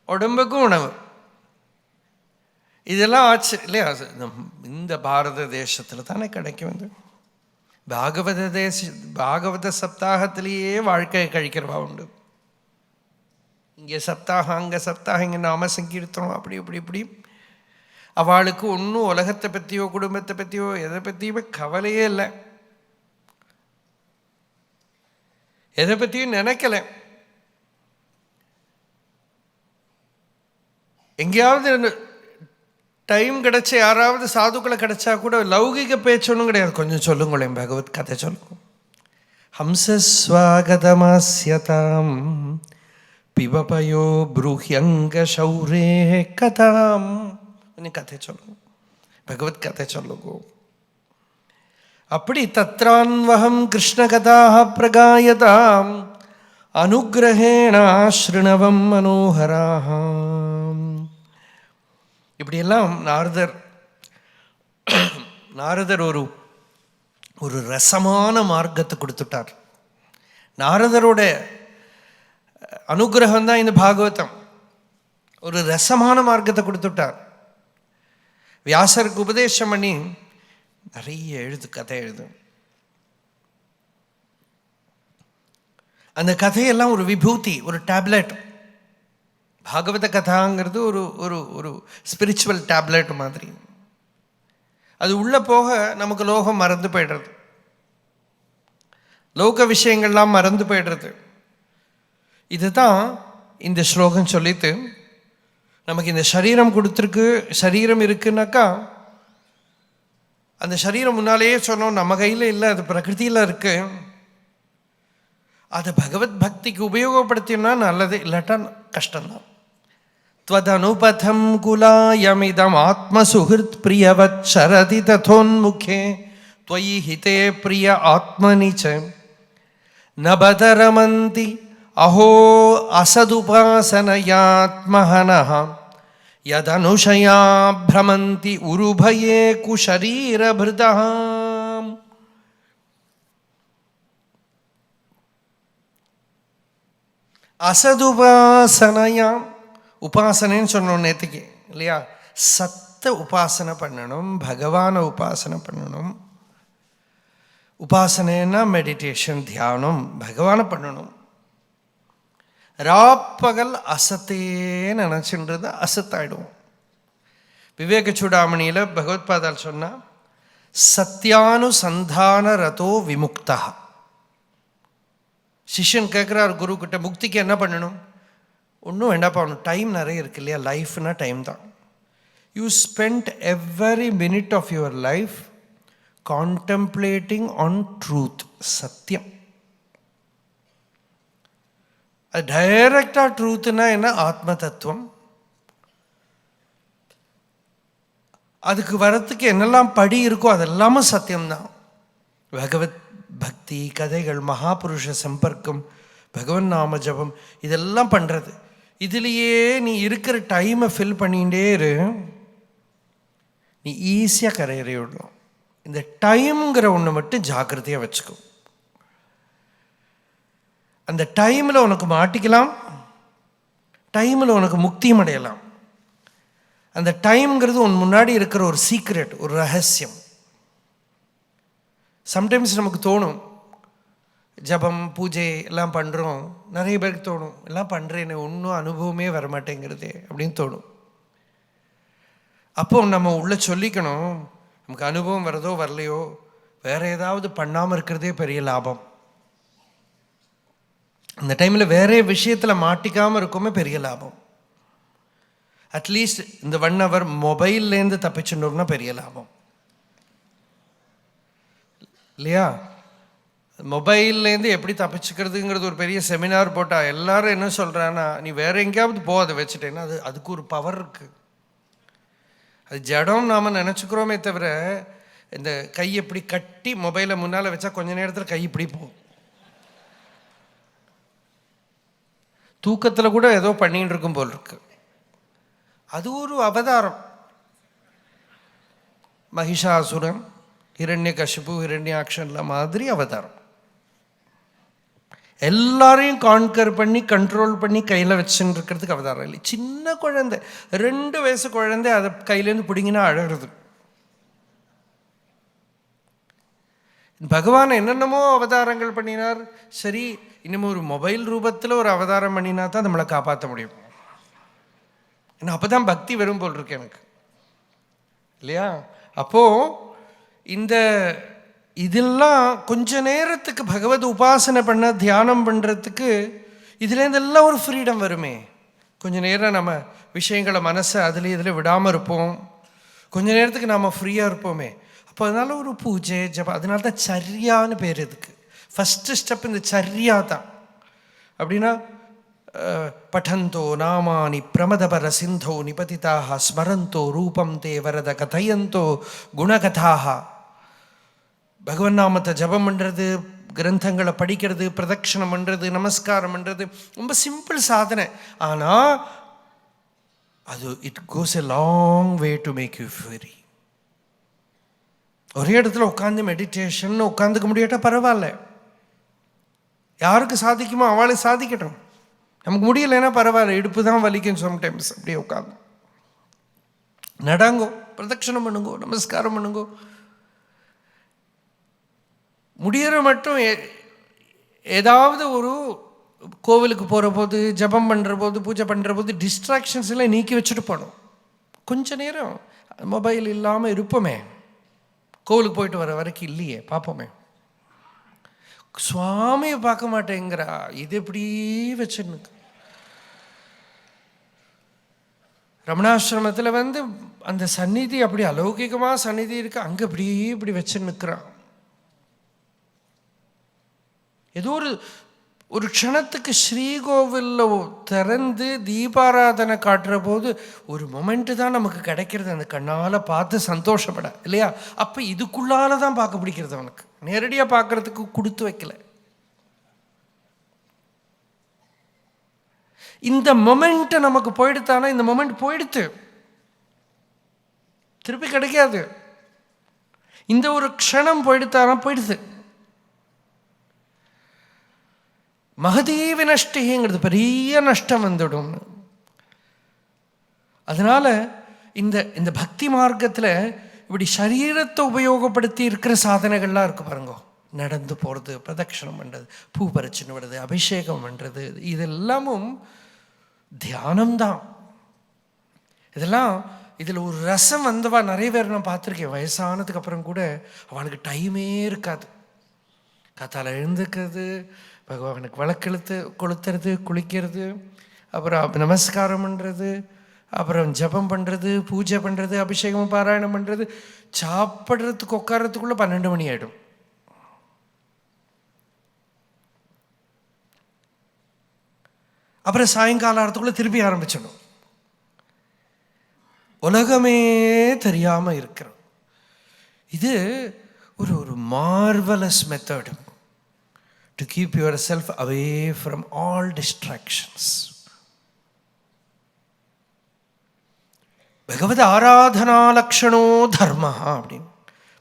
உடம்புக்கும் உணவு. இதெல்லாம் ஆச்சு இல்லையா? இந்த பாரத தேசத்தில் தானே கிடைக்கும். வந்து பாகவத சப்தாகத்திலேயே வாழ்க்கையை கழிக்கிறவா உண்டு. இங்கே சப்தாகம், அங்கே சப்தாகம், இங்கே நாம சங்கீர்த்தனம், அப்படி இப்படி இப்படி. அவளுக்கு ஒன்றும் உலகத்தை பற்றியோ குடும்பத்தை பற்றியோ எதை பற்றியுமே கவலையே இல்லை, எதை பற்றியும் நினைக்கல. எங்கேயாவது டைம் கிடைச்ச யாராவது சாதுக்களை கிடைச்சா கூட லௌகிக பேச்சொன்னும் கிடையாது. கொஞ்சம் சொல்லுங்களேன், பகவத் கதை சொல்லுங்க. ஹம்சஸ்வாகதமாஸ்யதாம் பிபபயோ ப்ரூஹ்யங்க சௌரே கதாம். கொஞ்சம் கதை சொல்லுங்க, பகவத் கதை சொல்லுங்க. அப்படி தத்ரான்வகம் கிருஷ்ணகதாக பிரகாயதாம் அனுகிரகேண ஸ்ருணவம் மனோகராம். இப்படியெல்லாம் நாரதர் ஒரு ரசமான மார்க்கத்தை கொடுத்துட்டார். நாரதரோட அனுகிரகம் தான் இந்த பாகவதம். ஒரு ரசமான மார்க்கத்தை கொடுத்துட்டார். வியாசருக்கு உபதேசம் பண்ணி நிறைய கதை எழுது. அந்த கதையெல்லாம் ஒரு விபூதி, ஒரு டேப்லெட். பாகவத கதாங்கிறது ஒரு ஒரு ஒரு ஸ்பிரிச்சுவல் டேப்லெட் மாதிரி. அது உள்ளே போக நமக்கு லோகம் மறந்து போய்டுறது, லோக விஷயங்கள்லாம் மறந்து போய்டுறது. இதுதான் இந்த ஸ்லோகம் சொல்லித்து, நமக்கு இந்த சரீரம் கொடுத்துருக்கு, சரீரம் இருக்குன்னாக்கா அந்த சரீரம் முன்னாலேயே சொன்னோம் நம்ம கையில் இல்லை, அது பிரகிருதியில் இருக்கு. அதை பகவத் பக்திக்கு உபயோகப்படுத்தினா நல்லது, இல்லாட்டா கஷ்டம்தான். त्वदनुपथं कुलायमिदम् आत्मसुहृत् प्रियवत् शरदि तथोन्मुखे त्वयि हिते प्रिय आत्मनि च न बदरमन्ति अहो असदुपासनयात्महनः यदनुशया भ्रमन्ति उरुभये कुशरीरभृतः. असदुपासनया, உபாசனைன்னு சொன்னோம் நேற்றுக்கு இல்லையா? சத்த உபாசனை பண்ணணும், பகவானை உபாசனை பண்ணணும். உபாசனைன்னா மெடிடேஷன், தியானம், பகவானை பண்ணணும். ராப்பகல் அசத்தே நினச்சின்றது அசத்தாயிடுவோம். விவேக சூடாமணியில் பகவத்பாதால் சொன்னால், சத்தியானுசந்தான ரதோ விமுக்தா. சிஷ்யன் கேட்குறார் குரு கிட்ட, முக்திக்கு என்ன பண்ணணும்? ஒன்றும் வேண்டாப்பா, ஒன்று டைம் நிறைய இருக்கு இல்லையா? லைஃப்னா டைம் தான். You spend every minute of your life contemplating on truth, சத்தியம். அது டைரக்டாக ட்ரூத்துனா என்ன? ஆத்ம தத்துவம். அதுக்கு வரத்துக்கு என்னெல்லாம் படி இருக்கோ அதெல்லாமும் சத்தியம்தான். பகவத் பக்தி, கதைகள், மகாபுருஷ சம்பர்க்கம், பகவன் நாம ஜபம், இதெல்லாம் பண்ணுறது. இதுலேயே நீ இருக்கிற டைமை ஃபில் பண்ணிகிட்டே இரு, நீ ஈஸியாக கரையறி விடலாம். இந்த டைம்ங்கிற ஒன்று மட்டும் ஜாக்கிரதையாக வச்சுக்கோ. அந்த டைமில் உனக்கு மாட்டிக்கலாம், டைமில் உனக்கு முக்தியும் அடையலாம். அந்த டைம்ங்கிறது உன் முன்னாடி இருக்கிற ஒரு சீக்ரெட், ஒரு ரகசியம். சம்டைம்ஸ் நமக்கு தோணும், ஜபம் பூஜை எல்லாம் பண்ணுறோம், நிறைய பேருக்கு தோணும் எல்லாம் பண்ணுறேன்னு ஒன்றும் அனுபவமே வரமாட்டேங்கிறது அப்படின்னு தோணும். அப்போ நம்ம உள்ளே சொல்லிக்கணும், நமக்கு அனுபவம் வரதோ வரலையோ, வேறு ஏதாவது பண்ணாமல் இருக்கிறதே பெரிய லாபம். அந்த டைமில் வேற விஷயத்தில் மாட்டிக்காமல் இருக்கோமே பெரிய லாபம். அட்லீஸ்ட் இந்த 1 hour மொபைல்லேருந்து தப்பிச்சுட்டோம்னா பெரிய லாபம் இல்லையா? மொபைல்லேருந்து எப்படி தப்பிச்சுக்கிறதுங்கிறது ஒரு பெரிய செமினார் போட்டால் எல்லாரும் என்ன சொல்கிறான்னா, நீ வேறு எங்கேயாவது போ, அதை வச்சுட்டேன்னா அதுக்கு ஒரு பவர் இருக்குது. அது ஜடம் நாம் நினச்சிக்கிறோமே தவிர, இந்த கை எப்படி கட்டி மொபைலை முன்னால் வச்சா கொஞ்ச நேரத்தில் கை இப்படி போகும். தூக்கத்தில் கூட ஏதோ பண்ணிகிட்டு இருக்கும் போல் இருக்கு. அது ஒரு அவதாரம். மகிஷாசுரன், ஹிரண்யகசிபு, ஹிரண்யாக்ஷன்ல மாதிரி அவதாரம். எல்லாரையும் கான்கர் பண்ணி கண்ட்ரோல் பண்ணி கையில் வச்சுன்னு இருக்கிறதுக்கு அவதாரம் இல்லை. சின்ன குழந்தை, 2 வயசு குழந்தை அதை கையிலேருந்து பிடிங்கினா அழகிறது. பகவான் என்னென்னமோ அவதாரங்கள் பண்ணினார். சரி, இன்னமும் ஒரு மொபைல் ரூபத்தில் ஒரு அவதாரம் பண்ணினா தான் நம்மளை காப்பாற்ற முடியும். ஏன்னா அப்போ தான் பக்தி வரும் போல் இருக்கு எனக்கு, இல்லையா? அப்போது இந்த இதெல்லாம் கொஞ்ச நேரத்துக்கு பகவத் உபாசனை பண்ண, தியானம் பண்ணுறதுக்கு இதுலேருந்தெல்லாம் ஒரு ஃப்ரீடம் வருமே. கொஞ்ச நேரம் நம்ம விஷயங்களை மனசை அதில் இதில் விடாமல் இருப்போம். கொஞ்ச நேரத்துக்கு நாம் ஃப்ரீயாக இருப்போமே. அப்போ அதனால ஒரு பூஜை ஜபம், அதனால தான் சரியான்னு பேர். இதுக்கு ஃபஸ்ட்டு ஸ்டெப் இந்த சரியா தான். அப்படின்னா பட்டந்தோ நாமானி பிரமதபர சிந்தோ நிபதிதாக ஸ்மரந்தோ ரூபம் தே வரத கதையந்தோ குணகதாக. பகவன் நாமத்தை ஜபம் பண்ணுறது, கிரந்தங்களை படிக்கிறது, பிரதட்சணம் பண்ணுறது, நமஸ்காரம் பண்ணுறது ரொம்ப சிம்பிள் சாதனை. ஆனால் அது it goes a long way to make you free. ஒரே இடத்துல உட்காந்து மெடிடேஷன் உட்காந்துக்க முடியாட்டா பரவாயில்ல. யாருக்கு சாதிக்குமோ அவளுக்கு சாதிக்கட்டும். நமக்கு முடியலைன்னா பரவாயில்ல, இடுப்பு தான் வலிக்கும் சம்டைம்ஸ். அப்படியே உட்காந்து நடங்கோ, பிரதட்சணம் பண்ணுங்கோ, நமஸ்காரம் பண்ணுங்கோ. முடிகிற மட்டும் ஏதாவது ஒரு கோவிலுக்கு போகிற போது, ஜபம் பண்ணுற போது, பூஜை பண்ணுற போது டிஸ்ட்ராக்ஷன்ஸ் எல்லாம் நீக்கி வச்சுட்டு போகணும். கொஞ்ச நேரம் மொபைல் இல்லாமல் இருப்போமே. கோவிலுக்கு போயிட்டு வர வரைக்கும் இல்லையே, பார்ப்போமே. சுவாமியை பார்க்க மாட்டேங்கிறா, இது எப்படி வச்சுன்னு. ரமணாசிரமத்தில் அந்த சந்நிதி அப்படி அலௌகிகமாக சந்நிதி இருக்கு, அங்கே இப்படி வச்சு நிற்கிறான். ஏதோ ஒரு க்ஷணத்துக்கு ஸ்ரீகோவிலில் திறந்து தீபாராதனை காட்டுற போது ஒரு மொமெண்ட்டு தான் நமக்கு கிடைக்கிறது, அந்த கண்ணால் பார்த்து சந்தோஷப்பட, இல்லையா? அப்போ இதுக்குள்ளால தான் பார்க்க பிடிக்கிறது அவனுக்கு, நேரடியாக பார்க்கறதுக்கு கொடுத்து வைக்கல. இந்த மொமெண்ட்டை நமக்கு போயிடுத்தானா, இந்த மொமெண்ட் போயிடுத்து, திருப்பி கிடைக்காது. இந்த ஒரு க்ஷணம் போயிடுத்தானா போயிடுது. மகதீவி நஷ்டிங்கிறது பெரிய நஷ்டம் வந்துடும். அதனால இந்த பக்தி மார்க்கத்தில் இப்படி சரீரத்தை உபயோகப்படுத்தி இருக்கிற சாதனைகள்லாம் இருக்கு பாருங்க. நடந்து போகிறது, பிரதட்சணம் பண்ணுறது, பூ பறிச்சுன்னு விடுறது, அபிஷேகம் பண்ணுறது, இதெல்லாமும் தியானம்தான். இதெல்லாம் இதில் ஒரு ரசம் வந்தவா நிறைய பேர் நான் பார்த்துருக்கேன். வயசானதுக்கு அப்புறம் கூட அவனுக்கு டைமே இருக்காது. காத்தால எழுந்துக்கிறது, பகவானுக்கு விளக்கெழுத்து கொளுத்துறது, குளிக்கிறது, அப்புறம் நமஸ்காரம் பண்ணுறது, அப்புறம் ஜபம் பண்ணுறது, பூஜை பண்ணுறது, அபிஷேகம் பாராயணம் பண்ணுறது, சாப்பிட்றதுக்கு உட்காரத்துக்குள்ளே 12 மணி ஆகிடும். அப்புறம் சாயங்கால ஆகிறதுக்குள்ளே திருப்பி ஆரம்பிச்சிடும். உலகமே தெரியாமல் இருக்கிறோம். இது ஒரு marvellous method to keep yourself away from all distractions. பகவத் ஆராதனா லக்ஷணோ தர்ம அப்படின்னு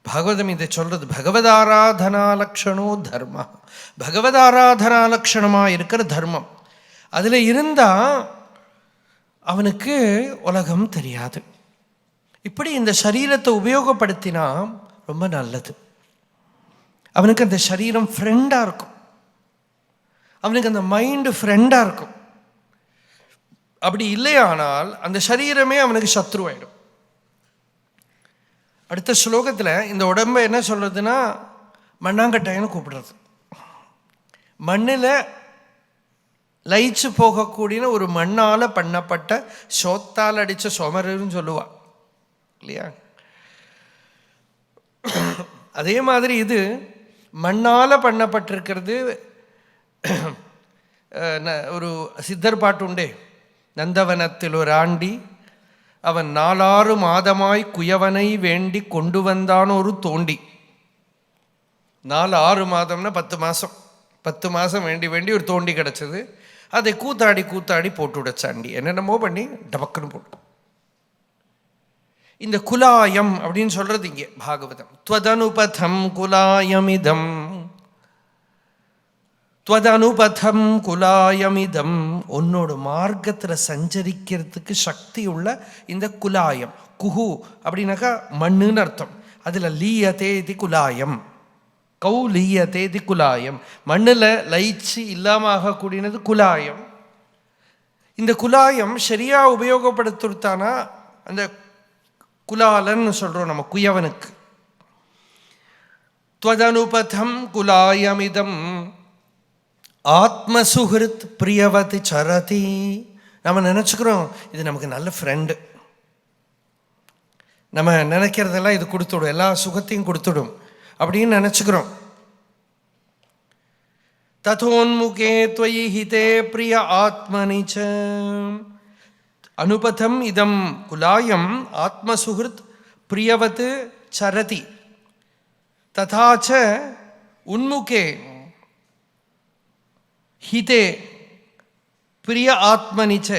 பாகவதம் இதை சொல்றது. பகவத் ஆராதனா லக்ஷணோ தர்ம, பகவத் ஆராதனா லக்ஷணமாக இருக்கிற தர்மம். அதில் இருந்தால் அவனுக்கு உலகம் தெரியாது. இப்படி இந்த சரீரத்தை உபயோகப்படுத்தினா ரொம்ப நல்லது. அவனுக்கு அந்த சரீரம் ஃப்ரெண்டாக இருக்கும், அவனுக்கு அந்த மைண்டு ஃப்ரெண்டாக இருக்கும். அப்படி இல்லையானால் அந்த சரீரமே அவனுக்கு சத்ருவாயிடும். அடுத்த ஸ்லோகத்தில் இந்த உடம்பை என்ன சொல்கிறதுனா மண்ணாங்கட்டைன்னு கூப்பிடுறது. மண்ணில் லயிச்சு போகக்கூடிய ஒரு மண்ணால் பண்ணப்பட்ட சோத்தால் அடித்த சோமருன்னு சொல்லுவா, இல்லையா? அதே மாதிரி இது மண்ணால் பண்ணப்பட்டிருக்கிறது. ஒரு சித்தர் பாட்டு உண்டே, நந்தவனத்தில் ஒரு ஆண்டி அவன் 4-6 மாதமாய் குயவனை வேண்டி கொண்டு வந்தான் ஒரு தோண்டி. 4-6 மாதம்னா 10 மாதம், 10 மாதம் வேண்டி வேண்டி ஒரு தோண்டி கிடச்சிது. அதை கூத்தாடி கூத்தாடி போட்டு விடச்சாண்டி, என்னென்னமோ பண்ணி டபக்குன்னு போட்டு. இந்த குலாயம் அப்படின்னு சொல்றது இங்கே பாகவதம். த்வதனுபதம் குலாயமிதம், த்வதனுபதம் குலாயமிதம், உன்னோட மார்க்கத்தில் சஞ்சரிக்கிறதுக்கு சக்தி உள்ள இந்த குலாயம். குஹு அப்படின்னாக்கா மண்ணுன்னு அர்த்தம். அதில் லீயதே தி குலாயம், கௌலீயதே தி குலாயம், மண்ணில் லயிச்சு இல்லாமல் ஆகக்கூடியது குலாயம். இந்த குலாயம் சரியா உபயோகப்படுத்துத்தானா அந்த குலாலன்னு சொல்கிறோம் நம்ம குயவனுக்கு. த்வதனுபதம் குலாயமிதம் ஆத்மசுஹிருத் பிரியவதி சரதி. நம்ம நினச்சிக்கிறோம் இது நமக்கு நல்ல ஃப்ரெண்டு, நம்ம நினைக்கிறதெல்லாம் இது கொடுத்துடும், எல்லா சுகத்தையும் கொடுத்துடும் அப்படின்னு நினச்சிக்கிறோம். ததோன்முகே த்வயி ஹிதே பிரிய ஆத்மனிச்ச அனுபதம் இதம் குலாயம் ஆத்மசுஹிருத் பிரியவத் சரதி ததாச்ச உன்முகே ஹிதே பிரிய ஆத்மனிச்ச.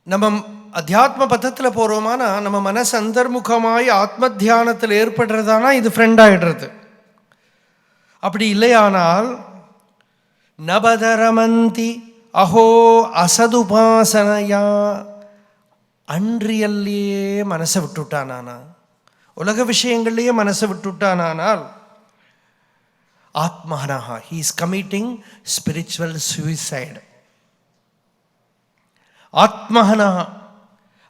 நம்ம அத்தியாத்ம பதத்தில் போகிறோமானா நம்ம மனசு அந்தர்முகமாய் ஆத்ம தியானத்தில் ஏற்படுறதானா இது ஃப்ரெண்டாகிடுறது. அப்படி இல்லையானால் நபதரமந்தி அஹோ அசதுபாசனையா, அன்றியல்லையே மனசை விட்டுவிட்டானா, உலக விஷயங்கள்லேயே மனசை விட்டுவிட்டானால் ஆத்மஹனஹா, he is committing spiritual suicide. ஆத்மஹனஹா,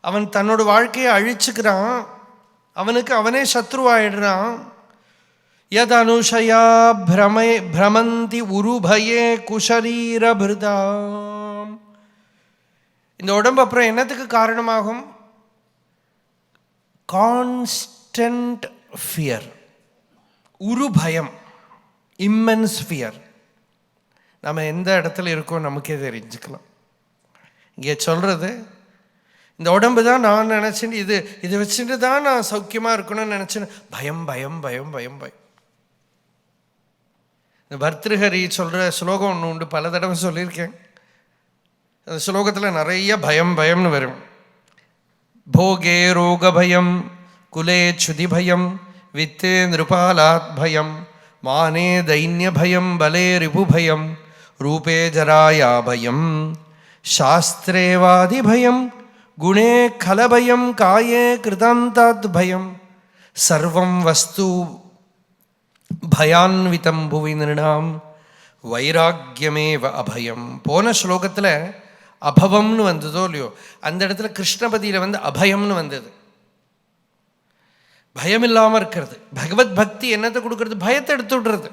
அவன் தன்னோட வாழ்க்கையை அழிச்சுக்கிறான், அவனுக்கு அவனே சத்ருவாயிடுறான். யத் அனுஷயா பிரமந்தி உருபயே குஷரீரபிருதாம். இந்த உடம்பு அப்புறம் என்னத்துக்கு காரணமாகும்? கான்ஸ்டன்ட் ஃபியர், உருபயம், இம்மென்ஸ் ஃபியர். நம்ம எந்த இடத்துல இருக்கோம் நமக்கே தெரிஞ்சுக்கலாம். இங்கே சொல்கிறது இந்த உடம்பு தான் நான் நினச்சேன், இதை வச்சுட்டு தான் நான் சௌக்கியமாக இருக்கணும்னு நினச்சேன். பயம் பயம் பயம் பயம் பயம். இந்த பர்திருஹரி சொல்கிற ஸ்லோகம் ஒன்று உண்டு, பல தடவை சொல்லியிருக்கேன். அந்த ஸ்லோகத்தில் நிறைய பயம் பயம்னு வரும். போகே ரோக பயம், குலே சுதி பயம், வித்தே நிருபாலாத் பயம், மானே தைன்ய பயம், பலே ரிபு பயம், ரூபே ஜராயா பயம், சாஸ்திரேவாதி பயம், குணே கலபயம், காயே கிருதாந்தாத் பயம், சர்வம் வஸ்து பயான்விதம் புவி நிருணாம் வைராக்கியமேவ அபயம். போன ஸ்லோகத்தில் அபவம்னு வந்ததோ இல்லையோ, அந்த இடத்துல கிருஷ்ணபதியில் அபயம்னு வந்தது. பயம் இல்லாமல் இருக்கிறது. பகவத் பக்தி என்னத்தை கொடுக்கறது? பயத்தை எடுத்து விடுறது.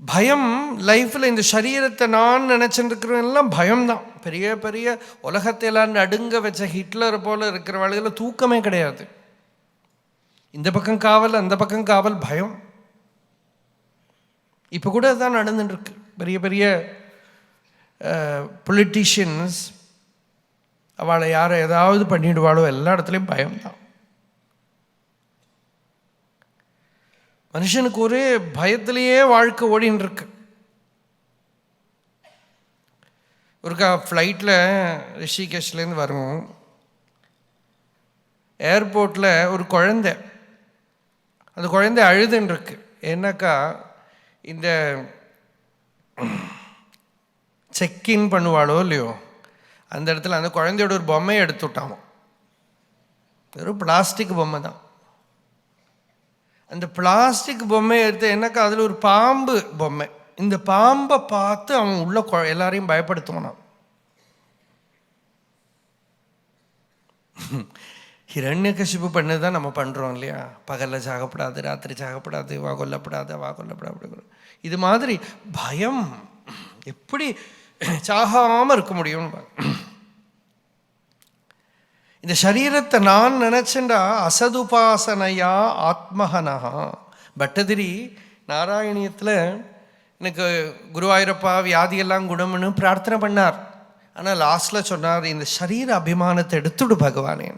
பயம் லைஃப்பில் இந்த சரீரத்தை நான் நினச்சிருக்கிறவெல்லாம் பயம்தான். பெரிய பெரிய உலகத்தை எல்லாம் நடுங்க வச்ச ஹிட்லர் போல இருக்கிறவர்களுக்கு தூக்கமே கிடையாது. இந்த பக்கம் காவல், அந்த பக்கம் காவல், பயம். இப்போ கூட அதுதான் நடந்துட்டுருக்கு. பெரிய பெரிய பொலிட்டீஷியன்ஸ் அவளை யாரை ஏதாவது பண்ணிடுவாளோ, எல்லா இடத்துலையும் பயம்தான். மனுஷனுக்கு ஒரே பயத்திலேயே வாழ்க்கை ஓடின்னு இருக்கு. ஒருக்கா ஃப்ளைட்டில் ரிஷிகேஷ்லேருந்து வரும், ஏர்போர்ட்டில் ஒரு குழந்தை, அந்த குழந்தை அழுதுன்னு இருக்கு. ஏன்னாக்கா இந்த செக்இன் பண்ணுவாளோ இல்லையோ, அந்த இடத்துல அந்த குழந்தையோட ஒரு பொம்மையை எடுத்து விட்டாமோ. ஒரு பிளாஸ்டிக் பொம்மை தான். அந்த பிளாஸ்டிக் பொம்மையை எடுத்து, என்னக்கா அதில் ஒரு பாம்பு பொம்மை. இந்த பாம்பை பார்த்து அவன் உள்ள எல்லாரையும் பயப்படுத்துவானான். ஹிரண்யகசிபு பண்ணது தான் நம்ம பண்ணுறோம் இல்லையா? பகலில் சாகப்படாது, ராத்திரி சாகப்படாது, வா கொல்லப்படாது, வா கொல்லப்படாது. இது மாதிரி பயம் எப்படி சாகாமல் இருக்க முடியும்னு. இந்த சரீரத்தை நான் நினச்சேன்டா அசதுபாசனையா ஆத்மஹனஹா. பட்டதிரி நாராயணியத்தில் எனக்கு குருவாயூரப்பா வியாதியெல்லாம் குணம்னு பிரார்த்தனை பண்ணார். ஆனால் லாஸ்டில் சொன்னார், இந்த சரீர அபிமானத்தை எடுத்துடு பகவானே,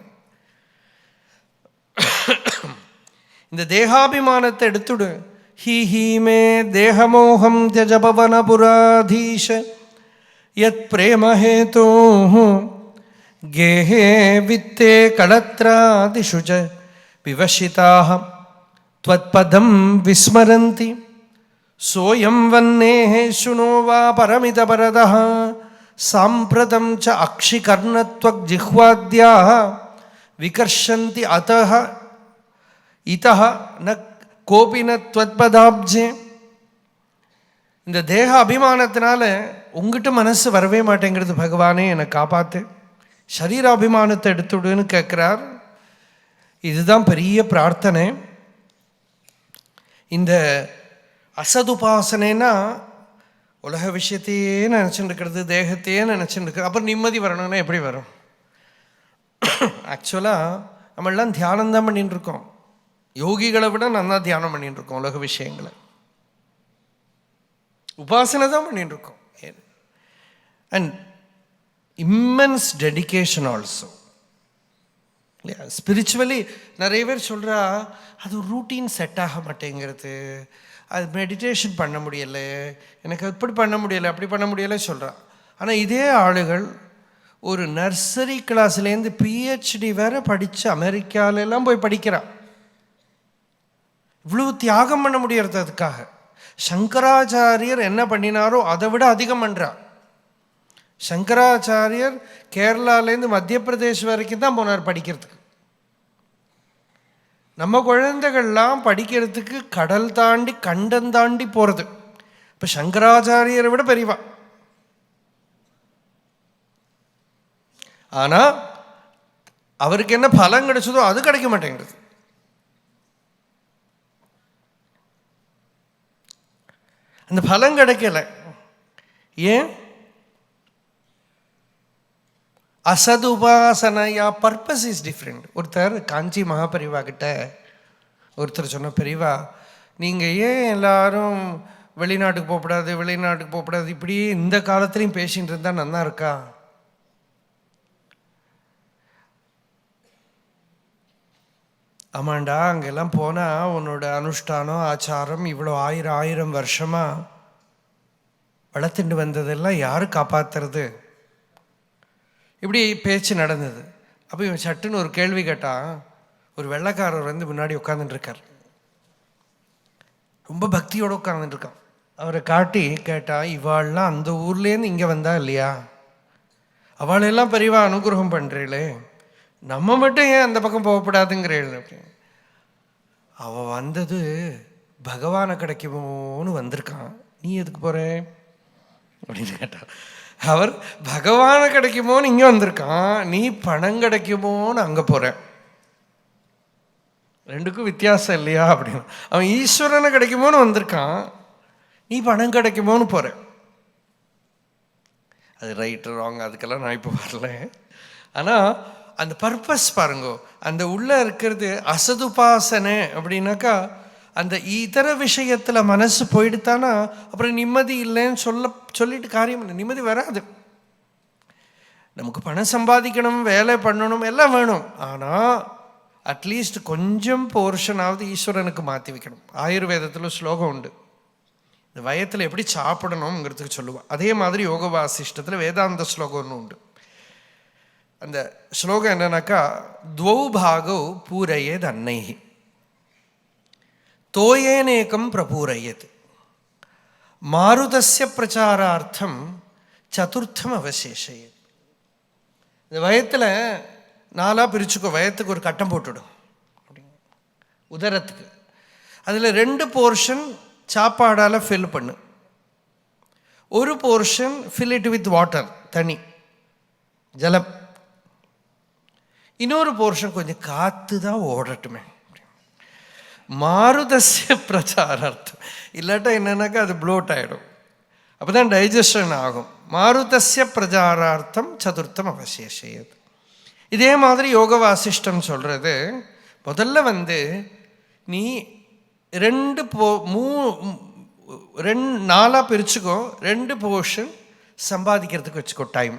இந்த தேகாபிமானத்தை எடுத்துடு. ஹி ஹி மே தேகமோகம் தியஜபவனபுராதீஷ யத் பிரேமஹேதோ கேஹே வித்தே களத்ராதிஷு ச விவசிதாக த்வத்பதம் விஸ்மரந்தி சோயம் வன்னேஹ சுனோ வா பரமிதபரதः சாம்பிரதம் ச அக்ஷிகர்ணத்வக் ஜிஹ்வாத்யாः விகர்ஷந்தி அதः இதः ந கோபின த்வத்பதாப்ஜே. இந்த தேக அபிமானத்தினால உங்ககிட்ட மனசு வரவே மாட்டேங்கிறது பகவானே, என்னை காப்பாற்று, சரீர அபிமானத்தை எடுத்துடுன்னு கேட்குறார். இதுதான் பெரிய பிரார்த்தனை. இந்த அசதுபாசனைனா உலக விஷயத்தையே நினச்சிட்டு இருக்கிறது, தேகத்தையே நினச்சிட்டு இருக்கிறது. அப்புறம் நிம்மதி வரணும்னா எப்படி வரும்? ஆக்சுவலாக நம்மளாம் தியானம் தான் பண்ணிட்டு இருக்கோம். யோகிகளை விட நல்லா தியானம் பண்ணிட்டு இருக்கோம். உலக விஷயங்களை உபாசனை தான் பண்ணிட்டு இருக்கோம். And immense dedication also. இல்லையா? ஸ்பிரிச்சுவலி நிறைய பேர் சொல்கிறா அது ரூட்டீன் செட் ஆக மாட்டேங்கிறது, அது மெடிடேஷன் பண்ண முடியலை, எனக்கு இப்படி பண்ண முடியலை, அப்படி பண்ண முடியலை சொல்கிறா. ஆனால் இதே ஆளுகள் ஒரு நர்சரி கிளாஸ்லேருந்து பிஹெச்டி வேறு படித்து அமெரிக்காலெல்லாம் போய் படிக்கிறா. இவ்வளவு தியாகம் பண்ண முடியறது அதுக்காக. சங்கராச்சாரியர் என்ன பண்ணினாரோ அதை விட அதிகம் பண்ணுறார். சங்கராச்சாரியர் கேரளாலேருந்து மத்திய பிரதேஷ் வரைக்கும் தான் போனார் படிக்கிறதுக்கு. நம்ம குழந்தைகள்லாம் படிக்கிறதுக்கு கடல் தாண்டி கண்டம் தாண்டி போகிறது. இப்போ சங்கராச்சாரியரை விட பெரியவா. ஆனால் அவருக்கு என்ன பலம் கிடைச்சதோ அது கிடைக்க மாட்டேங்கிறது. அந்த பலம் கிடைக்கல. ஏன்? Asad உபாசனையா purpose is different. ஒருத்தர் காஞ்சி மகாபரிவா கிட்ட ஒருத்தர் சொன்ன, பெரியவா நீங்கள் ஏன் எல்லாரும் வெளிநாட்டுக்கு போகக்கூடாது, வெளிநாட்டுக்கு போகக்கூடாது, இப்படியே இந்த காலத்துலேயும் பேசிகிட்டு இருந்தால் நல்லா இருக்கா? ஆமாண்டா, அங்கெல்லாம் போனால் உன்னோட அனுஷ்டானம் ஆச்சாரம் இவ்வளோ ஆயிரம் வருஷமாக வளர்த்துட்டு வந்ததெல்லாம் யார் காப்பாற்றுறது? இப்படி பேச்சு நடந்தது. அப்போ இவன் சட்டுன்னு ஒரு கேள்வி கேட்டான். ஒரு வெள்ளைக்காரர் வந்து முன்னாடி உட்காந்துட்டுருக்கார், ரொம்ப பக்தியோடு உட்காந்துட்டுருக்கான். அவரை காட்டி கேட்டா, இவாள்லாம் அந்த ஊர்லேருந்து இங்கே வந்தா இல்லையா, அவளெல்லாம் பெரியவா அனுகிரகம் பண்ணுறீளே, நம்ம மட்டும் ஏன் அந்த பக்கம் போகக்கூடாதுங்கிறேள் அப்படின்னு. அவள் வந்தது பகவானை கிடைக்குமோன்னு வந்திருக்கான், நீ எதுக்கு போகிற அப்படின்னு கேட்டான். அவர் பகவானை கிடைக்குமோன்னு இங்கே வந்திருக்கான், நீ பணம் கிடைக்குமோன்னு அங்கே போகிற. ரெண்டுக்கும் வித்தியாசம் இல்லையா அப்படின்னு. அவன் ஈஸ்வரனை கிடைக்குமோன்னு வந்திருக்கான், நீ பணம் கிடைக்குமோன்னு போகிற. அது ரைட்டு ராங் அதுக்கெல்லாம் நான் இப்போ வரல. ஆனால் அந்த பர்பஸ் பாருங்கோ, அந்த உள்ளே இருக்கிறது அசதுபாசனை அப்படின்னாக்கா அந்த இதர விஷயத்தில் மனசு போயிடுத்தானா அப்புறம் நிம்மதி இல்லைன்னு சொல்லிட்டு காரியம் இல்லை, நிம்மதி வராது. நமக்கு பணம் சம்பாதிக்கணும், வேலை பண்ணணும், எல்லாம் வேணும். ஆனால் அட்லீஸ்ட் கொஞ்சம் போர்ஷனாவது ஈஸ்வரனுக்கு மாற்றி வைக்கணும். ஆயுர்வேதத்தில் ஸ்லோகம் உண்டு, இந்த வயத்தில் எப்படி சாப்பிடணுங்கிறதுக்கு சொல்லுவாள். அதே மாதிரி யோக வாசிஷ்டத்தில் வேதாந்த ஸ்லோகம் ஒன்று உண்டு. அந்த ஸ்லோகம் என்னன்னாக்கா, துவௌ பாகௌ பூரயேத் அன்னைஹி தோயேனேகம் பிரபூரயேத் மாருதஸ்ய பிரச்சாரார்த்தம் சதுர்த்தம் அவசேஷயேத். இந்த வயத்தில் நாலாக பிரிச்சுக்கோ, வயத்துக்கு ஒரு கட்டம் போட்டுடும் உதரத்துக்கு. அதில் 2 போர்ஷன் சாப்பாடால் ஃபில் பண்ணு, ஒரு portion fill it with water, தண்ணி ஜலம், இன்னொரு போர்ஷன் கொஞ்சம் காற்று தான் ஓடட்டுமே. மாருதஸ்ய பிரச்சாரார்த்தம், இல்லாட்டா என்னன்னாக்கா அது ப்ளோட் ஆகிடும், அப்போ தான் டைஜஷன் ஆகும். மாருதஸ்ய பிரச்சாரார்த்தம் சதுர்த்தம் அவசேஷயேத். இதே மாதிரி யோக வாசிஷ்டம் சொல்கிறது, முதல்ல நீ 4 பிரிச்சுக்கோ. 2 போர்ஷன் சம்பாதிக்கிறதுக்கு வச்சுக்கோ டைம்,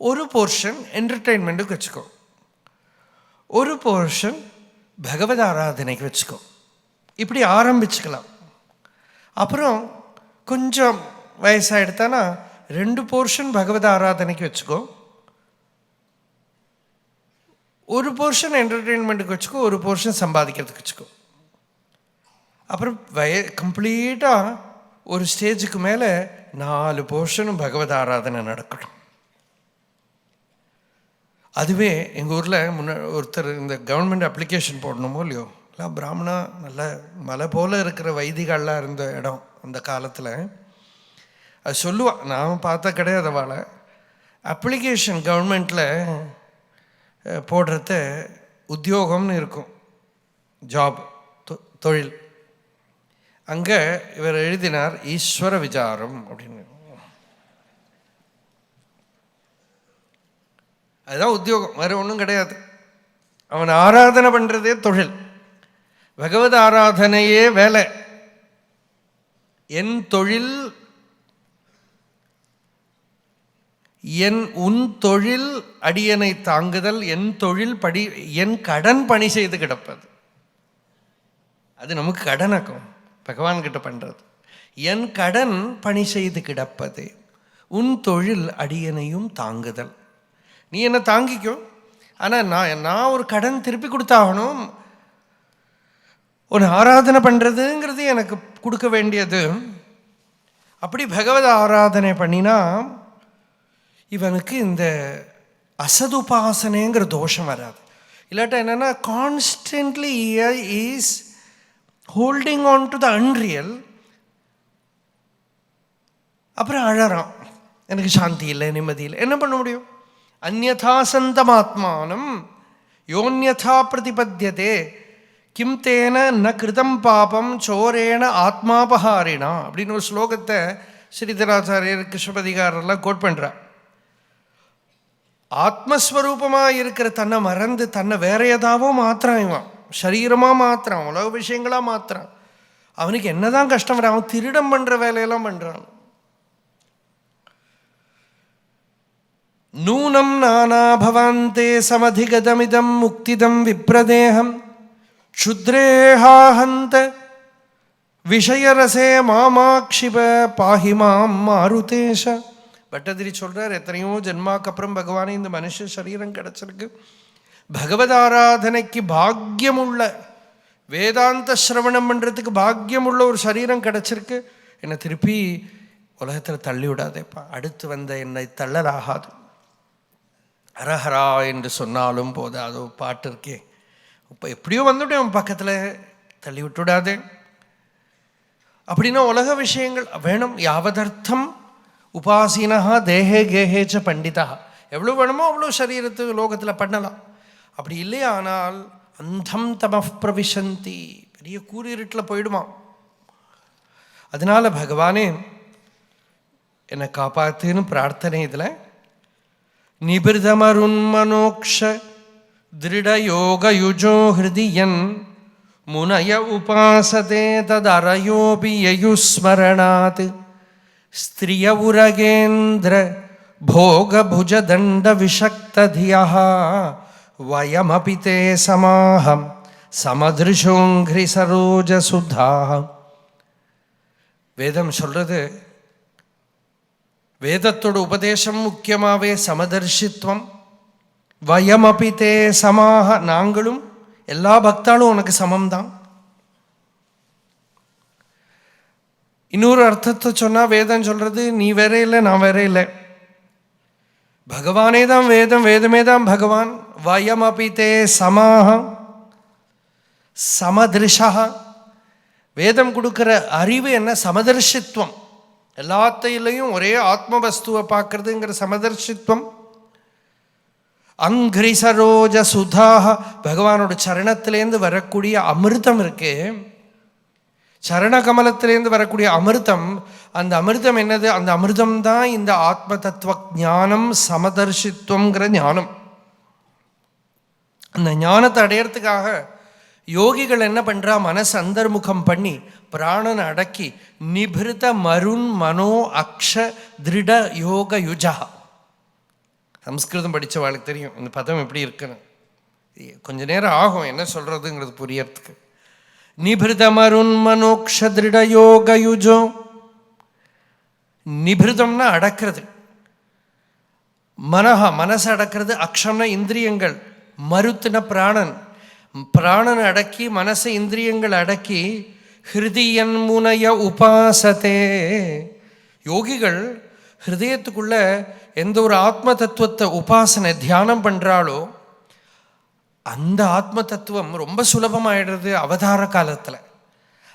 1 போர்ஷன் என்டர்டெயின்மெண்ட்டுக்கு வச்சுக்கோ, 1 போர்ஷன் பகவத் ஆராதனைக்கு வச்சுக்கோ. இப்படி ஆரம்பிச்சுக்கலாம். அப்புறம் கொஞ்சம் வயசாகிடுத்தானா 2 போர்ஷன் பகவத் ஆராதனைக்கு வச்சுக்கோ, 1 போர்ஷன் என்டர்டெயின்மெண்ட்டுக்கு வச்சுக்கோ, 1 போர்ஷன் சம்பாதிக்கிறதுக்கு வச்சுக்கோ. அப்புறம் கம்ப்ளீட்டாக ஒரு ஸ்டேஜுக்கு மேலே 4 போர்ஷனும் பகவத் ஆராதனை நடக்கணும். அதுவே எங்கள் ஊரில் ஒருத்தர் இந்த கவர்மெண்ட் அப்ளிகேஷன் போடணுமோ இல்லையோ, எல்லாம் பிராமணா நல்ல மலை போல் இருக்கிற வைதிகள்லாம் இருந்த இடம் அந்த காலத்தில். அது சொல்லுவாள், நான் பார்த்த கிடையாது. அவளை அப்ளிகேஷன் கவர்மெண்ட்டில் போடுறத உத்தியோகம்னு இருக்கும், ஜாப், தொழில். அங்கே இவர் எழுதினார் ஈஸ்வர விசாரம் அப்படின்னு. அதுதான் உத்தியோகம், வேறு ஒன்றும் கிடையாது. அவன் ஆராதனை பண்ணுறதே தொழில், பகவத் ஆராதனையே வேலை. என் தொழில் உன் தொழில் அடியனை தாங்குதல், என் தொழில் என் கடன் பணி செய்து கிடப்பது. அது நமக்கு கடனாக்கும், பகவான்கிட்ட பண்ணுறது. என் கடன் பணி செய்து கிடப்பது, உன் தொழில் அடியனையும் தாங்குதல். நீ என்னை தாங்கிக்கோ, ஆனால் நான் ஒரு கடன் திருப்பி கொடுத்தாகணும். உன்னை ஆராதனை பண்ணுறதுங்கிறது எனக்கு கொடுக்க வேண்டியது. அப்படி பகவத் ஆராதனை பண்ணினா இவனுக்கு இந்த அசதுபாசனைங்கிற தோஷம் வராது. இல்லாட்டா என்னென்னா constantly is holding on to the unreal. அப்புறம் அழறான், எனக்கு சாந்தி இல்லை, நிம்மதி இல்லை. என்ன பண்ண முடியும்? அந்யதா சந்தமாத்மானம் யோன்யதா பிரதிபத்தியதே கிம் தேன ந கிருதம் பாபம் சோரேன ஆத்மாபஹாரினா அப்படின்னு ஒரு ஸ்லோகத்தை ஸ்ரீதராச்சாரியர் கிருஷ்ணபதிகாரெல்லாம் கோட் பண்ணுறார். ஆத்மஸ்வரூபமாக இருக்கிற தன்னை மறந்து தன்னை வேற ஏதாவோ மாத்திரம், இவன் சரீரமாக மாத்திரம், உலக விஷயங்களாக மாத்திரம். அவனுக்கு என்னதான் கஷ்டம் வர, அவன் திருடம் பண்ணுற வேலையெல்லாம் பண்ணுறான். நூனம் நானா பவாந்தே சமதிகதமிதம் முக்திதம் விப்ரதேகம் க்ஷுத்ரேஹாஹந்த விஷயரசே மாமாக்ஷிப பாஹிமாம் மாருதேஷ. பட்டதிரி சொல்கிறார், எத்தனையோ ஜென்மாக்கு அப்புறம் பகவானே இந்த மனுஷ சரீரம் கிடச்சிருக்கு, பகவத் ஆராதனைக்கு பாக்கியமுள்ள, வேதாந்த சிரவணம் பண்ணுறதுக்கு பாக்கியமுள்ள ஒரு சரீரம் கிடச்சிருக்கு. என்னை திருப்பி உலகத்தில் தள்ளி விடாதேப்பா, அடுத்து வந்த என்னை தள்ளலாகாது. ஹரஹரா என்று சொன்னாலும் போதாதோ பாட்டு இருக்கே, இப்போ எப்படியோ வந்துவிட்டு அவன் பக்கத்தில் தள்ளி விட்டுவிடாதே. அப்படின்னா உலக விஷயங்கள் வேணும். யாவதர்த்தம் உபாசீனா தேஹே கேஹேச்ச பண்டிதா. எவ்வளோ வேணுமோ அவ்வளோ சரீரத்துக்கு லோகத்தில் பண்ணலாம். அப்படி இல்லையா ஆனால் அந்தம் தம பிரவிசந்தி, பெரிய கூறிருட்டில் போயிடுமா. அதனால பகவானே என்னை காப்பாத்துன்னு பிரார்த்தனை. இதில் நிபிருதமருன்மனோக்ஷ திருடயோகயுஜோ ஹிருதியன் முனய உபாசதே ததரயோபி யயுஸ்மரணாத் ஸ்திரிய உரகேந்திர போகபுஜ தண்ட விஷக்ததியஹ வயமபி தே சமாஹம் சமதிருஷோங்கிரி சரோஜ சுதா. வேதம் சொல்றது, வேதத்தோட உபதேசம் முக்கியமாகவே சமதர்ஷித்வம். வயமபி தே சமாக, நாங்களும் எல்லா பக்தாலும் உனக்கு சமம்தான். இன்னொரு அர்த்தத்தை சொன்னால் வேதம் சொல்கிறது, நீ வேற இல்லை நான் வேற இல்லை, பகவானே தான் வேதம், வேதமே தான் பகவான். வயமபி தே சமாக சமதிருஷா. வேதம் கொடுக்குற அறிவு என்ன? சமதர்ஷித்வம். எல்லாத்தையிலையும் ஒரே ஆத்மவஸ்துவை பார்க்கறதுங்கிற சமதர்ஷித்வம். அங்கிரி சரோஜ சுதாக, பகவானோட சரணத்திலேருந்து வரக்கூடிய அமிர்தம் இருக்கு. சரணகமலத்திலேருந்து வரக்கூடிய அமிர்தம், அந்த அமிர்தம் என்னது? அந்த அமிர்தம் தான் இந்த ஆத்ம தத்துவ ஞானம், சமதர்ஷித்துவங்கிற ஞானம். அந்த ஞானத்தை அடையறதுக்காக யோகிகள் என்ன பண்ணுறா? மனசு அந்தர்முகம் பண்ணி பிராணனை அடக்கி நிபிருத மருண் மனோ அக்ஷ திருட யோக யுஜா. சம்ஸ்கிருதம் படித்தவாளுக்கு தெரியும் இந்த பதம் எப்படி இருக்குன்னு. கொஞ்ச நேரம் ஆகும் என்ன சொல்கிறதுங்கிறது புரியறதுக்கு. நிபிருத மருண் மனோக்ஷ திருட யோக யுஜோ. நிபிருதம்னா அடக்கிறது, மனஹா மனசு அடக்கிறது, அக்ஷம்னா இந்திரியங்கள், மருத்துன பிராணன். பிராணன் அடக்கி மனசு இந்திரியங்கள் அடக்கி ஹிருதியன் முனைய உபாசத்தே. யோகிகள் ஹிருதயத்துக்குள்ள எந்த ஒரு ஆத்ம தத்துவத்தை உபாசனை தியானம் பண்ணுறாளோ அந்த ஆத்ம தத்துவம் ரொம்ப சுலபமாயிடுறது அவதார காலத்தில்.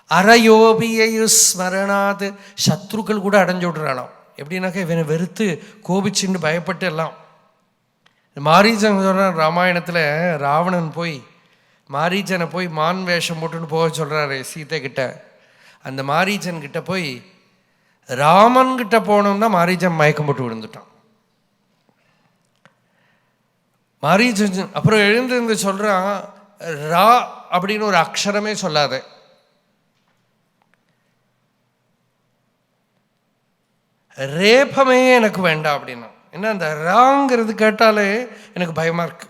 அரையோபியு ஸ்மரணாது. சத்ருக்கள் கூட அடைஞ்சு விடுறாளாம். எப்படின்னாக்கா இவனை வெறுத்து கோபிச்சுன்னு பயப்பட்டு எல்லாம். மாரீச்சன் சொல்கிறார் ராமாயணத்தில், ராவணன் போய் மாரீச்சனை போய் மான் வேஷம் போட்டுன்னு போக சொல்கிறாரு சீத்தை கிட்ட. அந்த மாரீச்சன் கிட்ட போய் ராமன் கிட்ட போனோம்னா மாரீச்சன் மயக்கம் போட்டு விழுந்துட்டான். மாரீச்சன் அப்புறம் எழுந்திருந்து சொல்கிறான், ரா அப்படின்னு ஒரு அக்ஷரமே சொல்லாத, ரேபமே எனக்கு வேண்டாம் அப்படின்னா. ஏன்னா அந்த ராங்கிறது கேட்டாலே எனக்கு பயமா இருக்கு.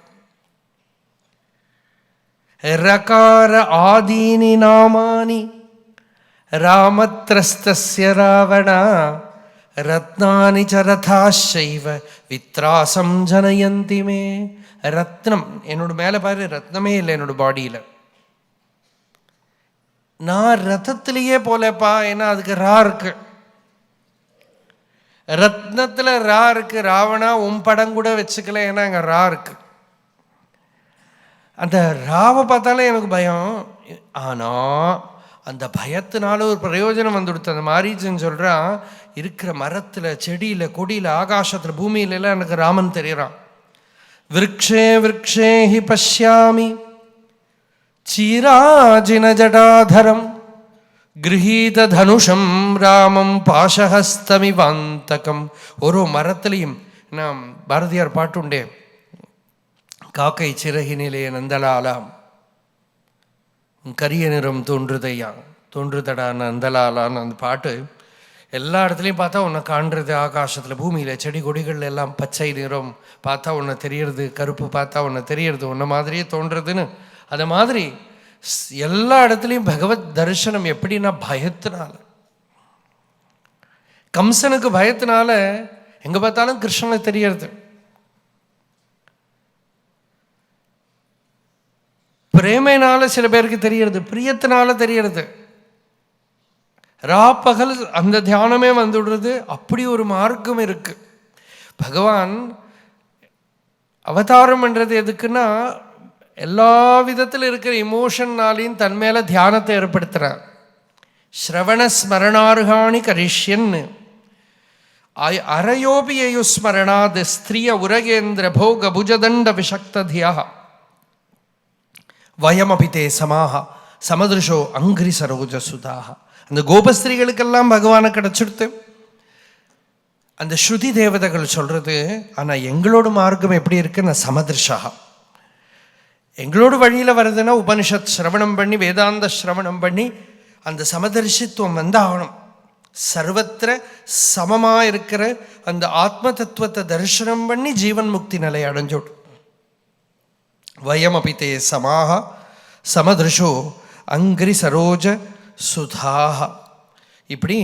ரகார ஆதீனி நாமானி ராமத்ரஸ்தஸ்ய ராவணா ரத்னானி சரதாஷைவ வித்ராசம் ஜனயந்தி மே. ரத்னம் என்னோட மேலே பாரு, ரத்னமே இல்லை என்னோட பாடியில். நான் ரத்தத்திலேயே போலப்பா, ஏன்னா அதுக்கு ரா இருக்கு. ரத்னத்தில் ரா இருக்கு. ராவணா உன் படம் கூட வச்சுக்கல, ஏன்னா அங்கே ரா இருக்கு. அந்த ராவை பார்த்தாலே எனக்கு பயம். ஆனால் அந்த பயத்தினால ஒரு பிரயோஜனம் வந்துடுத்து. அந்த மாரீச்சன் சொல்கிறான், இருக்கிற மரத்தில், செடியில், கொடியில், ஆகாசத்தில், பூமியிலெல்லாம் எனக்கு ராமன் தெரியறான். விருக்ஷே விருக்ஷே ஹி பஷ்யாமி சீராஜின ஜடாதரம் கிரஹீத தனுஷம் ராமம் பாசஹஸ்தமிவாந்தகம். ஒரு மரத்திலையும் நாம் பாரதியார் பாட்டுண்டே, காக்கை சிறகினிலே நந்தலாலாம் கரிய நிறம் தோன்றுதையா தோன்றுதடா நந்தலாலான்னு அந்த பாட்டு. எல்லா இடத்துலையும் பார்த்தா உன்னை காண்றது, ஆகாசத்தில், பூமியில், செடி கொடிகள் எல்லாம் பச்சை நிறம் பார்த்தா உன்னை தெரியறது, கருப்பு பார்த்தா உன்னை தெரியறது, உன்ன மாதிரியே தோன்றதுன்னு. அது மாதிரி எல்லா இடத்துலையும் பகவத் தரிசனம். எப்படின்னா பயத்தினால. கம்சனுக்கு பயத்தினால எங்கே பார்த்தாலும் கிருஷ்ணனை தெரியறது. பிரேமைனால சில பேருக்கு தெரியறது, பிரியத்தினால தெரியறது. ராப்பகல் அந்த தியானமே வந்துடுறது. அப்படி ஒரு மார்க்கம் இருக்கு. பகவான் அவதாரம் என்றது எதுக்குன்னா எல்லா விதத்தில் இருக்கிற இமோஷன்னாலையும் தன் மேல தியானத்தை ஏற்படுத்துறார். ஸ்ரவண ஸ்மரணார்காணி கரிஷ்யன்னு அரயோபியு ஸ்மரணாத் ஸ்திரிய உரகேந்திர போக புஜதண்ட விஷக்தியா வயமபிதே சமாக சமதிருஷோ அங்கிரி சரோஜ சுதாக. அந்த கோபஸ்திரீகளுக்கெல்லாம் பகவானை கிடைச்சிடுத்து. அந்த ஸ்ருதி தேவதைகள் சொல்றது. ஆனால் எங்களோட மார்க்கம் எப்படி இருக்குன்னா சமதிருஷா. எங்களோட வழியில் வருதுன்னா உபனிஷத் சிரவணம் பண்ணி, வேதாந்த சிரவணம் பண்ணி அந்த சமதர்ஷித்துவம் ஆகணும். சர்வத்திர சமமாக இருக்கிற அந்த ஆத்ம தத்துவத்தை தரிசனம் பண்ணி ஜீவன் முக்தி நிலை அடைஞ்சோடு. வயமபிதே சமாக சமதிருஷோ அங்கிரி சரோஜ சுதாக. இப்படி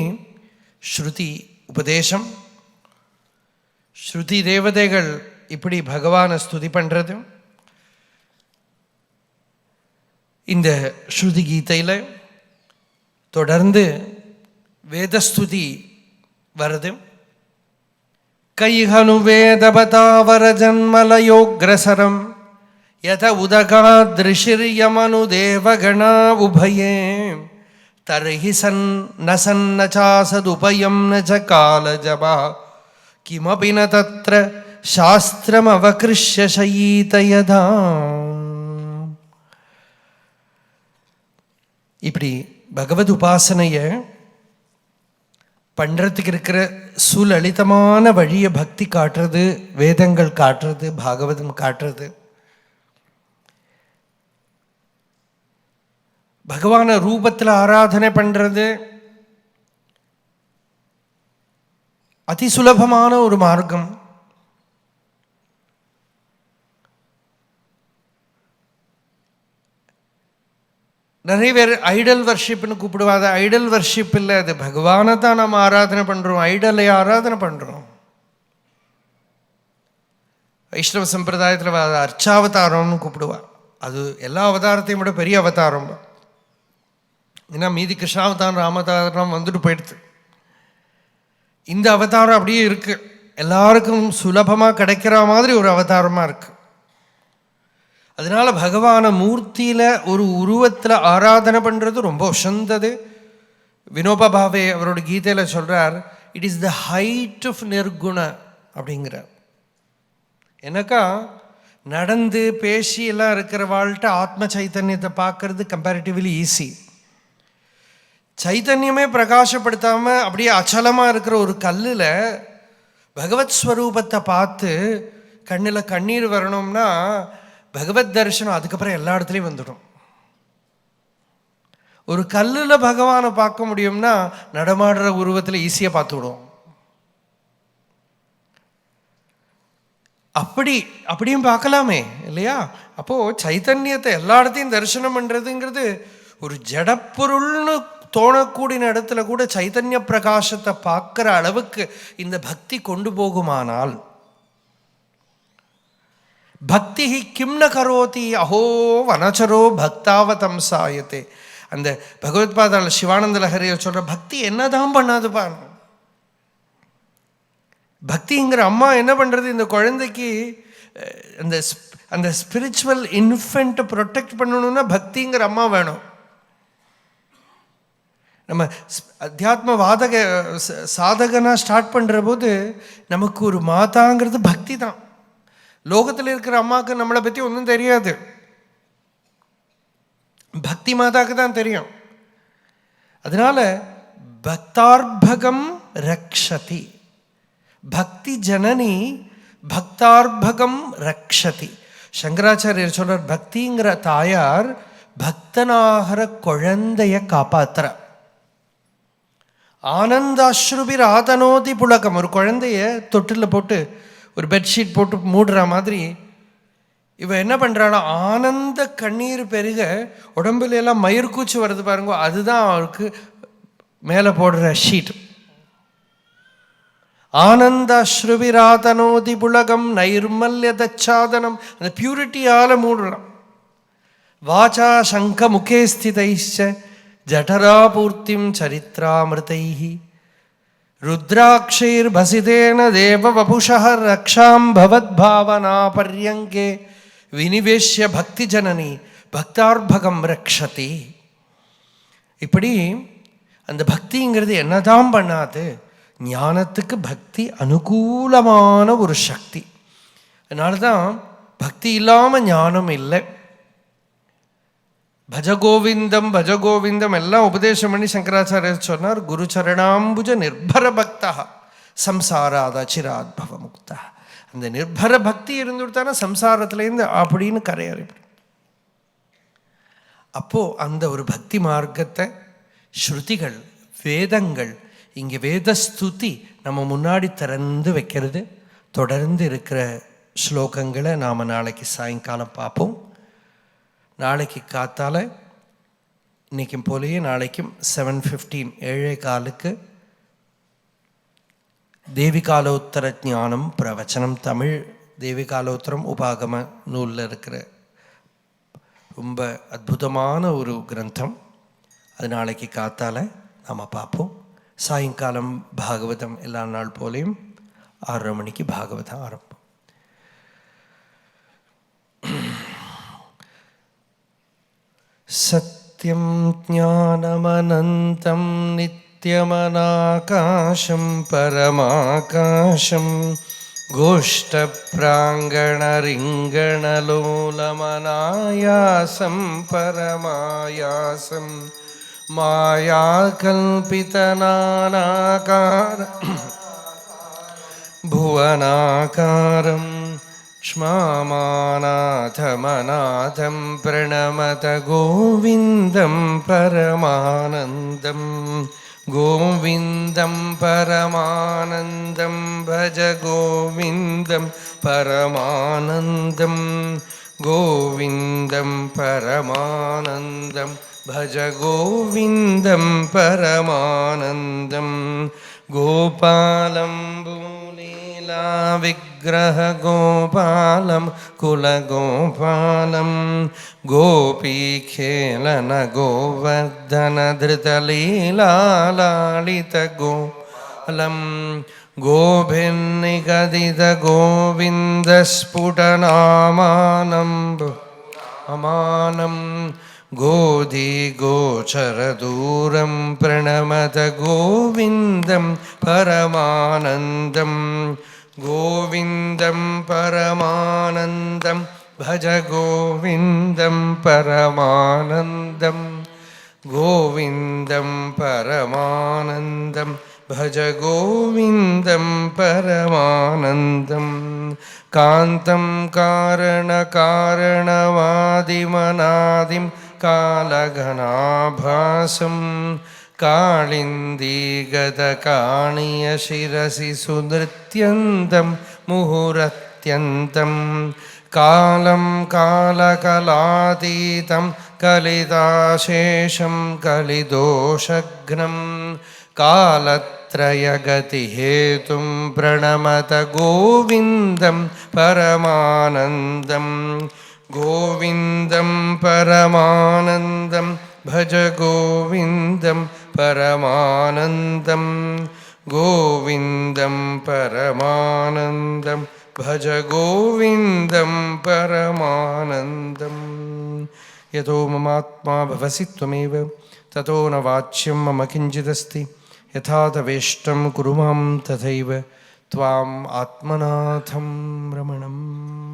ஸ்ருதி உபதேசம், ஸ்ருதி தேவதைகள் இப்படி பகவானை ஸ்துதி பண்ணுறது. இந்த ஸ்ருதி கீதையில் தொடர்ந்து வேதஸ்துதி வருது. கைஹனு வேதபதாவர ஜன்மலயோக்ரசரம் யத உதகாத்ரிஷிர்யமனு தேவகணா உபயே தர்ஹி ந சன்னசாசதுபயம் ந ச காலஜபா கிமபி ந தத்ர சாஸ்திரமவகிருஷ்ய சயீதயதா. இப்படி பகவத் உபாசனையை பண்ணுறதுக்கு இருக்கிற சுலலிதமான வழியை பக்தி காட்டுறது, வேதங்கள் காட்டுறது, பாகவதம் காட்டுறது. பகவான ரூபத்தில் ஆராதனை பண்ணுறது அதிசுலபமான ஒரு மார்க்கம். நிறைய பேர் ஐடல் வர்ஷிப்னு கூப்பிடுவாங்க. ஐடல் வர்ஷிப் இல்லை, அது பகவானை தான் நம்ம ஆராதனை பண்ணுறோம், ஐடலை ஆராதனை பண்ணுறோம். வைஷ்ணவ சம்பிரதாயத்தில் அர்ச்சாவதாரம்னு கூப்பிடுவா. அது எல்லா அவதாரத்தையும் விட பெரிய அவதாரம். ஏன்னா மீதி கிருஷ்ணாவதாரம் ராமதாரம் வந்துட்டு போயிடுது. இந்த அவதாரம் அப்படியே இருக்கு, எல்லாருக்கும் சுலபமாக கிடைக்கிற மாதிரி ஒரு அவதாரமாக இருக்கு. அதனால பகவான மூர்த்தியில் ஒரு உருவத்தில் ஆராதனை பண்ணுறது ரொம்ப உசந்தது. வினோபா பாவே அவரோட கீதையில் சொல்கிறார், it is the height of நிர்குண அப்படிங்கிறார். எனக்கா நடந்து பேசி எல்லாம் இருக்கிற வாழ்கிட்ட ஆத்ம சைத்தன்யத்தை பார்க்கறது கம்பேரிட்டிவ்லி ஈஸி. சைத்தன்யமே பிரகாசப்படுத்தாமல் அப்படியே அச்சலமாக இருக்கிற ஒரு கல்லில் பகவத் ஸ்வரூபத்தை பார்த்து கண்ணில் கண்ணீர் வரணும்னா பகவத் தரிசனம் அதுக்கப்புறம் எல்லா இடத்துலையும் வந்துடும். ஒரு கல்லில் பகவானை பார்க்க முடியும்னா நடமாடுற உருவத்தில் ஈஸியாக பார்த்து விடுவோம். அப்படியும் பார்க்கலாமே இல்லையா? அப்போது சைத்தன்யத்தை எல்லா இடத்தையும் தரிசனம் பண்ணுறதுங்கிறது ஒரு ஜடப்பொருள்னு தோணக்கூடிய இடத்துல கூட சைத்தன்ய பிரகாசத்தை பார்க்குற அளவுக்கு இந்த பக்தி கொண்டு போகுமானால், பக்தி கிம்ன கரோதி அஹோ வனச்சரோ பக்தாவதம் சாயத்தே. அந்த பகவத்பாதால சிவானந்த லஹரியை சொல்கிற பக்தி என்னதான் பண்ணாது பாருங்க. பக்திங்கிற அம்மா என்ன பண்ணுறது, இந்த குழந்தைக்கு அந்த ஸ்பிரிச்சுவல் இன்ஃபென்ட்டை ப்ரொடெக்ட் பண்ணணும்னா பக்திங்கிற அம்மா வேணும். நம்ம அத்தியாத்ம சாதகனாக ஸ்டார்ட் பண்ணுற போது நமக்கு ஒரு மாதாங்கிறது பக்தி தான். லோகத்தில் இருக்கிற அம்மாவுக்கு நம்மளை பற்றி ஒன்றும் தெரியாது, பக்தி மாதாவுக்கு தான் தெரியும். அதனால பக்தார்பகம் ரக்ஷதி, பக்தி ஜனனி பக்தார்பகம் ரக்ஷதி. சங்கராச்சாரியர் சொல்றார், பக்திங்கிற தாயார் பக்தனாகிற குழந்தைய காப்பாத்துற. ஆனந்தாஸ்ருபிர் ஆதனோதி புலகம். ஒரு குழந்தைய தொட்டில் போட்டு ஒரு பெட்ஷீட் போட்டு மூடுற மாதிரி இவன் என்ன பண்ணுறான்னா ஆனந்த கண்ணீர் பெருக உடம்புல எல்லாம் மயிர்கூச்சி வருது பாருங்க, அதுதான் அவருக்கு மேலே போடுற ஷீட். ஆனந்தாஸ்ருபிராதனோதி புலகம் நைர்மல்யதச்சாதனம், அந்த பியூரிட்டியால் மூடுறான். வாச்சா சங்க முகே ஸ்திதைச்ச ஜடராபூர்த்திம் சரித்ராமிருதைஹி ருத்ராட்சைர் பசிதேன தேவ வபுஷः ரக்ஷாம் பவத்பாவனா பர்யங்கே வினிவேஷ்ய பக்தி ஜனனி பக்தார்பகம் ரக்ஷதி. இப்படி அந்த பக்திங்கிறது என்னதான் பண்ணாது, ஞானத்துக்கு பக்தி அனுகூலமான ஒரு சக்தி. அதனால தான் பக்தி இல்லாமல் ஞானம் இல்லை. பஜகோவிந்தம் பஜகோவிந்தம் எல்லாம் உபதேசம் பண்ணி சங்கராச்சாரியர் சொன்னார், குரு சரணாம்புஜ நிர்பர பக்தா சம்சாராத சிராத்பவ முக்தா. அந்த நிர்பர பக்தி இருந்துட்டானா சம்சாரத்துலேருந்து அப்படின்னு கரையறி. அப்போது அந்த ஒரு பக்தி மார்க்கத்தை ஸ்ருதிகள் வேதங்கள் இங்கே வேதஸ்துதி நம்ம முன்னாடி திறந்து வைக்கிறது. தொடர்ந்து இருக்கிற ஸ்லோகங்களை நாம் நாளைக்கு சாயங்காலம் பார்ப்போம். நாளைக்கு காத்தால இன்றைக்கும் போலேயே நாளைக்கும் 7:15 7:15 தேவிகாலோத்தர ஞானம் பிரவச்சனம், தமிழ் தேவிகாலோத்தரம் உபாகம நூலில் இருக்கிற ரொம்ப அற்புதமான ஒரு கிரந்தம். அது நாளைக்கு காத்தால நாம் பார்ப்போம். சாயங்காலம் பாகவதம் எல்லா நாள் போலையும் 6:30 மணிக்கு பாகவதம் ஆரம்பம். சத்யம் ஞானமனந்தம் நித்யமனாகாசம் பரமாகாசம் கோஷ்டப்ராங்கணரிங்கணலோலமனாயாசம் பரமாயாசம் मायाकल्पितनानाकार भुवनाकारं क्ष्मामानाथमनाथं प्रणमत गोविन्दं परमानन्दं गोविन्दं परमानन्दं भज गोविन्दं परमानन्दं गोविन्दं परमानन्दं भज गोविन्दं परमानन्दं गोपालं भूलीला विग्रह गोपालं कुलगोपालं गोपीखेलन गोवर्धन धृतलीलालालित गोपालं गोभिर्निगदित गोविन्द स्फुटनामानं अमानं गोधीगोचरदूरं प्रणमत गोविन्दं परमानन्दं गोविन्दं परमानन्दं भज गोविन्दं परमानन्दं गोविन्दं परमानन्दं भज गोविन्दं परमानन्दं कान्तं कारणकारणवादिमनादिं कालघनाभासं कालिन्दीगतकाणीयशिरसि सुनृत्यन्तं मुहुरत्यन्तं कालं कालकलातीतं कलिताशेषं कलिदोषघ्नं कालत्रयगतिहेतुं प्रणमत गोविन्दं परमानन्दं गोविन्दं परमानन्दं भज गोविन्दं परमानन्दं गोविन्दं परमानन्दं भज गोविन्दं परमानन्दं यतो ममात्मा भवसि त्वमेव ततो न वाच्यं मम किञ्चिदस्ति यथा तवेष्टं कुरु मां तथैव त्वाम् आत्मनाथं रमणम्